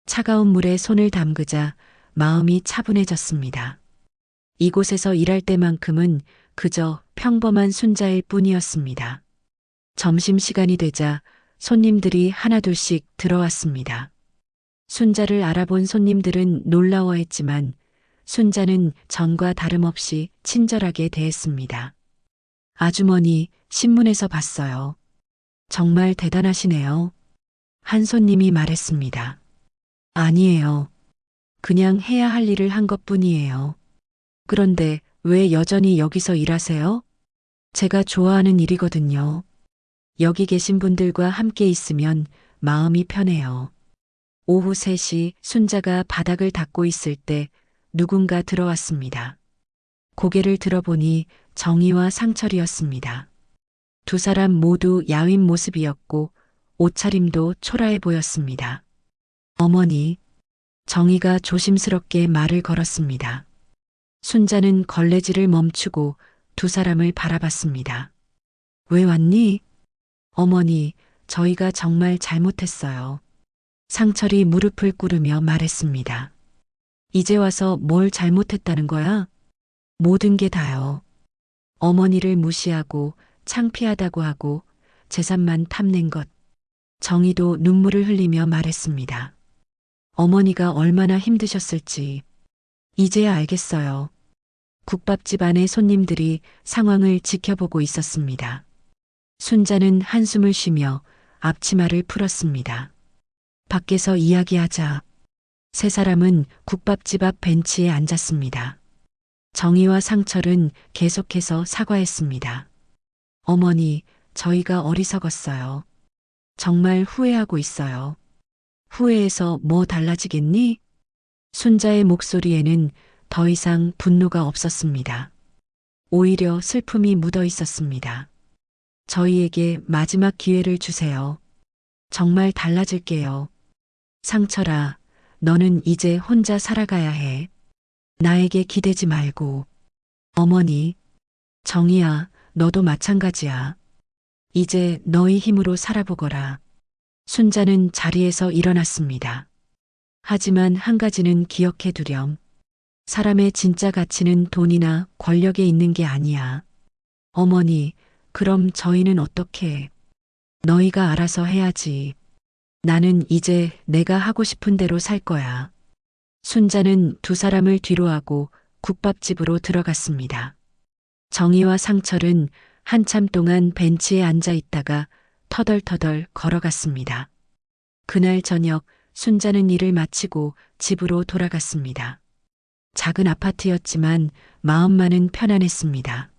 Speaker 1: 차가운 물에 손을 담그자 마음이 차분해졌습니다. 이곳에서 일할 때만큼은 그저 평범한 순자일 뿐이었습니다. 점심시간이 되자 손님들이 하나둘씩 들어왔습니다. 순자를 알아본 손님들은 놀라워했지만 순자는 전과 다름없이 친절하게 대했습니다. 아주머니, 신문에서 봤어요. 정말 대단하시네요. 한 손님이 말했습니다. 아니에요. 그냥 해야 할 일을 한 것뿐이에요. 그런데 왜 여전히 여기서 일하세요? 제가 좋아하는 일이거든요. 여기 계신 분들과 함께 있으면 마음이 편해요. 오후 3시 순자가 바닥을 닦고 있을 때 누군가 들어왔습니다. 고개를 들어보니 정희와 상철이었습니다. 두 사람 모두 야윈 모습이었고 옷차림도 초라해 보였습니다. 어머니, 정희가 조심스럽게 말을 걸었습니다. 순자는 걸레질을 멈추고 두 사람을 바라봤습니다. 왜 왔니? 어머니, 저희가 정말 잘못했어요. 상철이 무릎을 꿇으며 말했습니다. 이제 와서 뭘 잘못했다는 거야? 모든 게 다요. 어머니를 무시하고 창피하다고 하고 재산만 탐낸 것. 정희도 눈물을 흘리며 말했습니다. 어머니가 얼마나 힘드셨을지 이제야 알겠어요. 국밥집 안의 손님들이 상황을 지켜보고 있었습니다. 순자는 한숨을 쉬며 앞치마를 풀었습니다. 밖에서 이야기하자. 세 사람은 국밥집 앞 벤치에 앉았습니다. 정희와 상철은 계속해서 사과했습니다. 어머니, 저희가 어리석었어요. 정말 후회하고 있어요. 후회해서 뭐 달라지겠니? 순자의 목소리에는 더 이상 분노가 없었습니다. 오히려 슬픔이 묻어 있었습니다. 저희에게 마지막 기회를 주세요. 정말 달라질게요. 상철아, 너는 이제 혼자 살아가야 해. 나에게 기대지 말고. 어머니, 정희야, 너도 마찬가지야. 이제 너희 힘으로 살아보거라. 순자는 자리에서 일어났습니다. 하지만 한 가지는 기억해 두렴. 사람의 진짜 가치는 돈이나 권력에 있는 게 아니야. 어머니, 그럼 저희는 어떻게 해? 너희가 알아서 해야지. 나는 이제 내가 하고 싶은 대로 살 거야. 순자는 두 사람을 뒤로하고 국밥집으로 들어갔습니다. 정희와 상철은 한참 동안 벤치에 앉아 있다가 터덜터덜 걸어갔습니다. 그날 저녁 순자는 일을 마치고 집으로 돌아갔습니다. 작은 아파트였지만 마음만은 편안했습니다.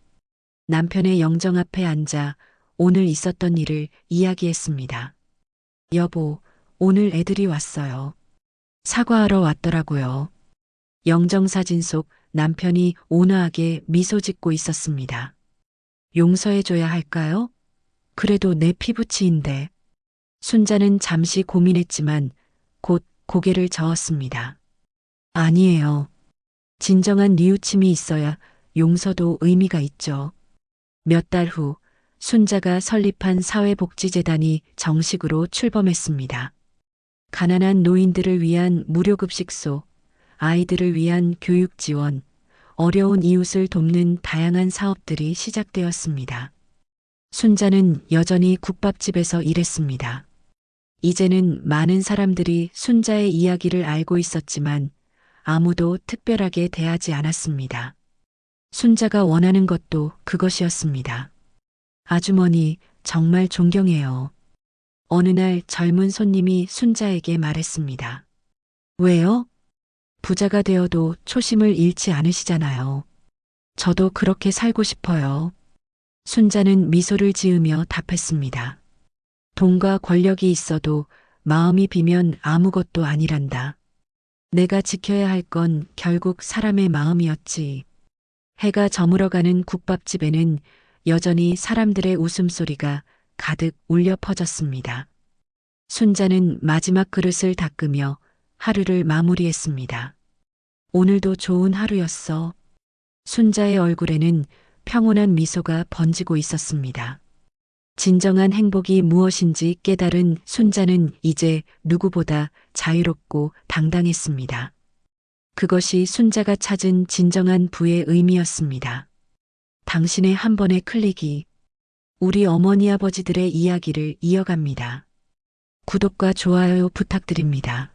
Speaker 1: 남편의 영정 앞에 앉아 오늘 있었던 일을 이야기했습니다. 여보, 오늘 애들이 왔어요. 사과하러 왔더라고요. 영정사진 속 남편이 온화하게 미소 짓고 있었습니다. 용서해줘야 할까요? 그래도 내 피부치인데. 순자는 잠시 고민했지만 곧 고개를 저었습니다. 아니에요. 진정한 뉘우침이 있어야 용서도 의미가 있죠. 몇 달 후 순자가 설립한 사회복지재단이 정식으로 출범했습니다. 가난한 노인들을 위한 무료급식소, 아이들을 위한 교육 지원, 어려운 이웃을 돕는 다양한 사업들이 시작되었습니다. 순자는 여전히 국밥집에서 일했습니다. 이제는 많은 사람들이 순자의 이야기를 알고 있었지만 아무도 특별하게 대하지 않았습니다. 순자가 원하는 것도 그것이었습니다. 아주머니, 정말 존경해요. 어느 날 젊은 손님이 순자에게 말했습니다. 왜요? 부자가 되어도 초심을 잃지 않으시잖아요. 저도 그렇게 살고 싶어요. 순자는 미소를 지으며 답했습니다. 돈과 권력이 있어도 마음이 비면 아무것도 아니란다. 내가 지켜야 할 건 결국 사람의 마음이었지. 해가 저물어가는 국밥집에는 여전히 사람들의 웃음소리가 가득 울려 퍼졌습니다. 순자는 마지막 그릇을 닦으며 하루를 마무리했습니다. 오늘도 좋은 하루였어. 순자의 얼굴에는 평온한 미소가 번지고 있었습니다. 진정한 행복이 무엇인지 깨달은 순자는 이제 누구보다 자유롭고 당당했습니다. 그것이 순자가 찾은 진정한 부의 의미였습니다. 당신의 한 번의 클릭이 우리 어머니 아버지들의 이야기를 이어갑니다. 구독과 좋아요 부탁드립니다.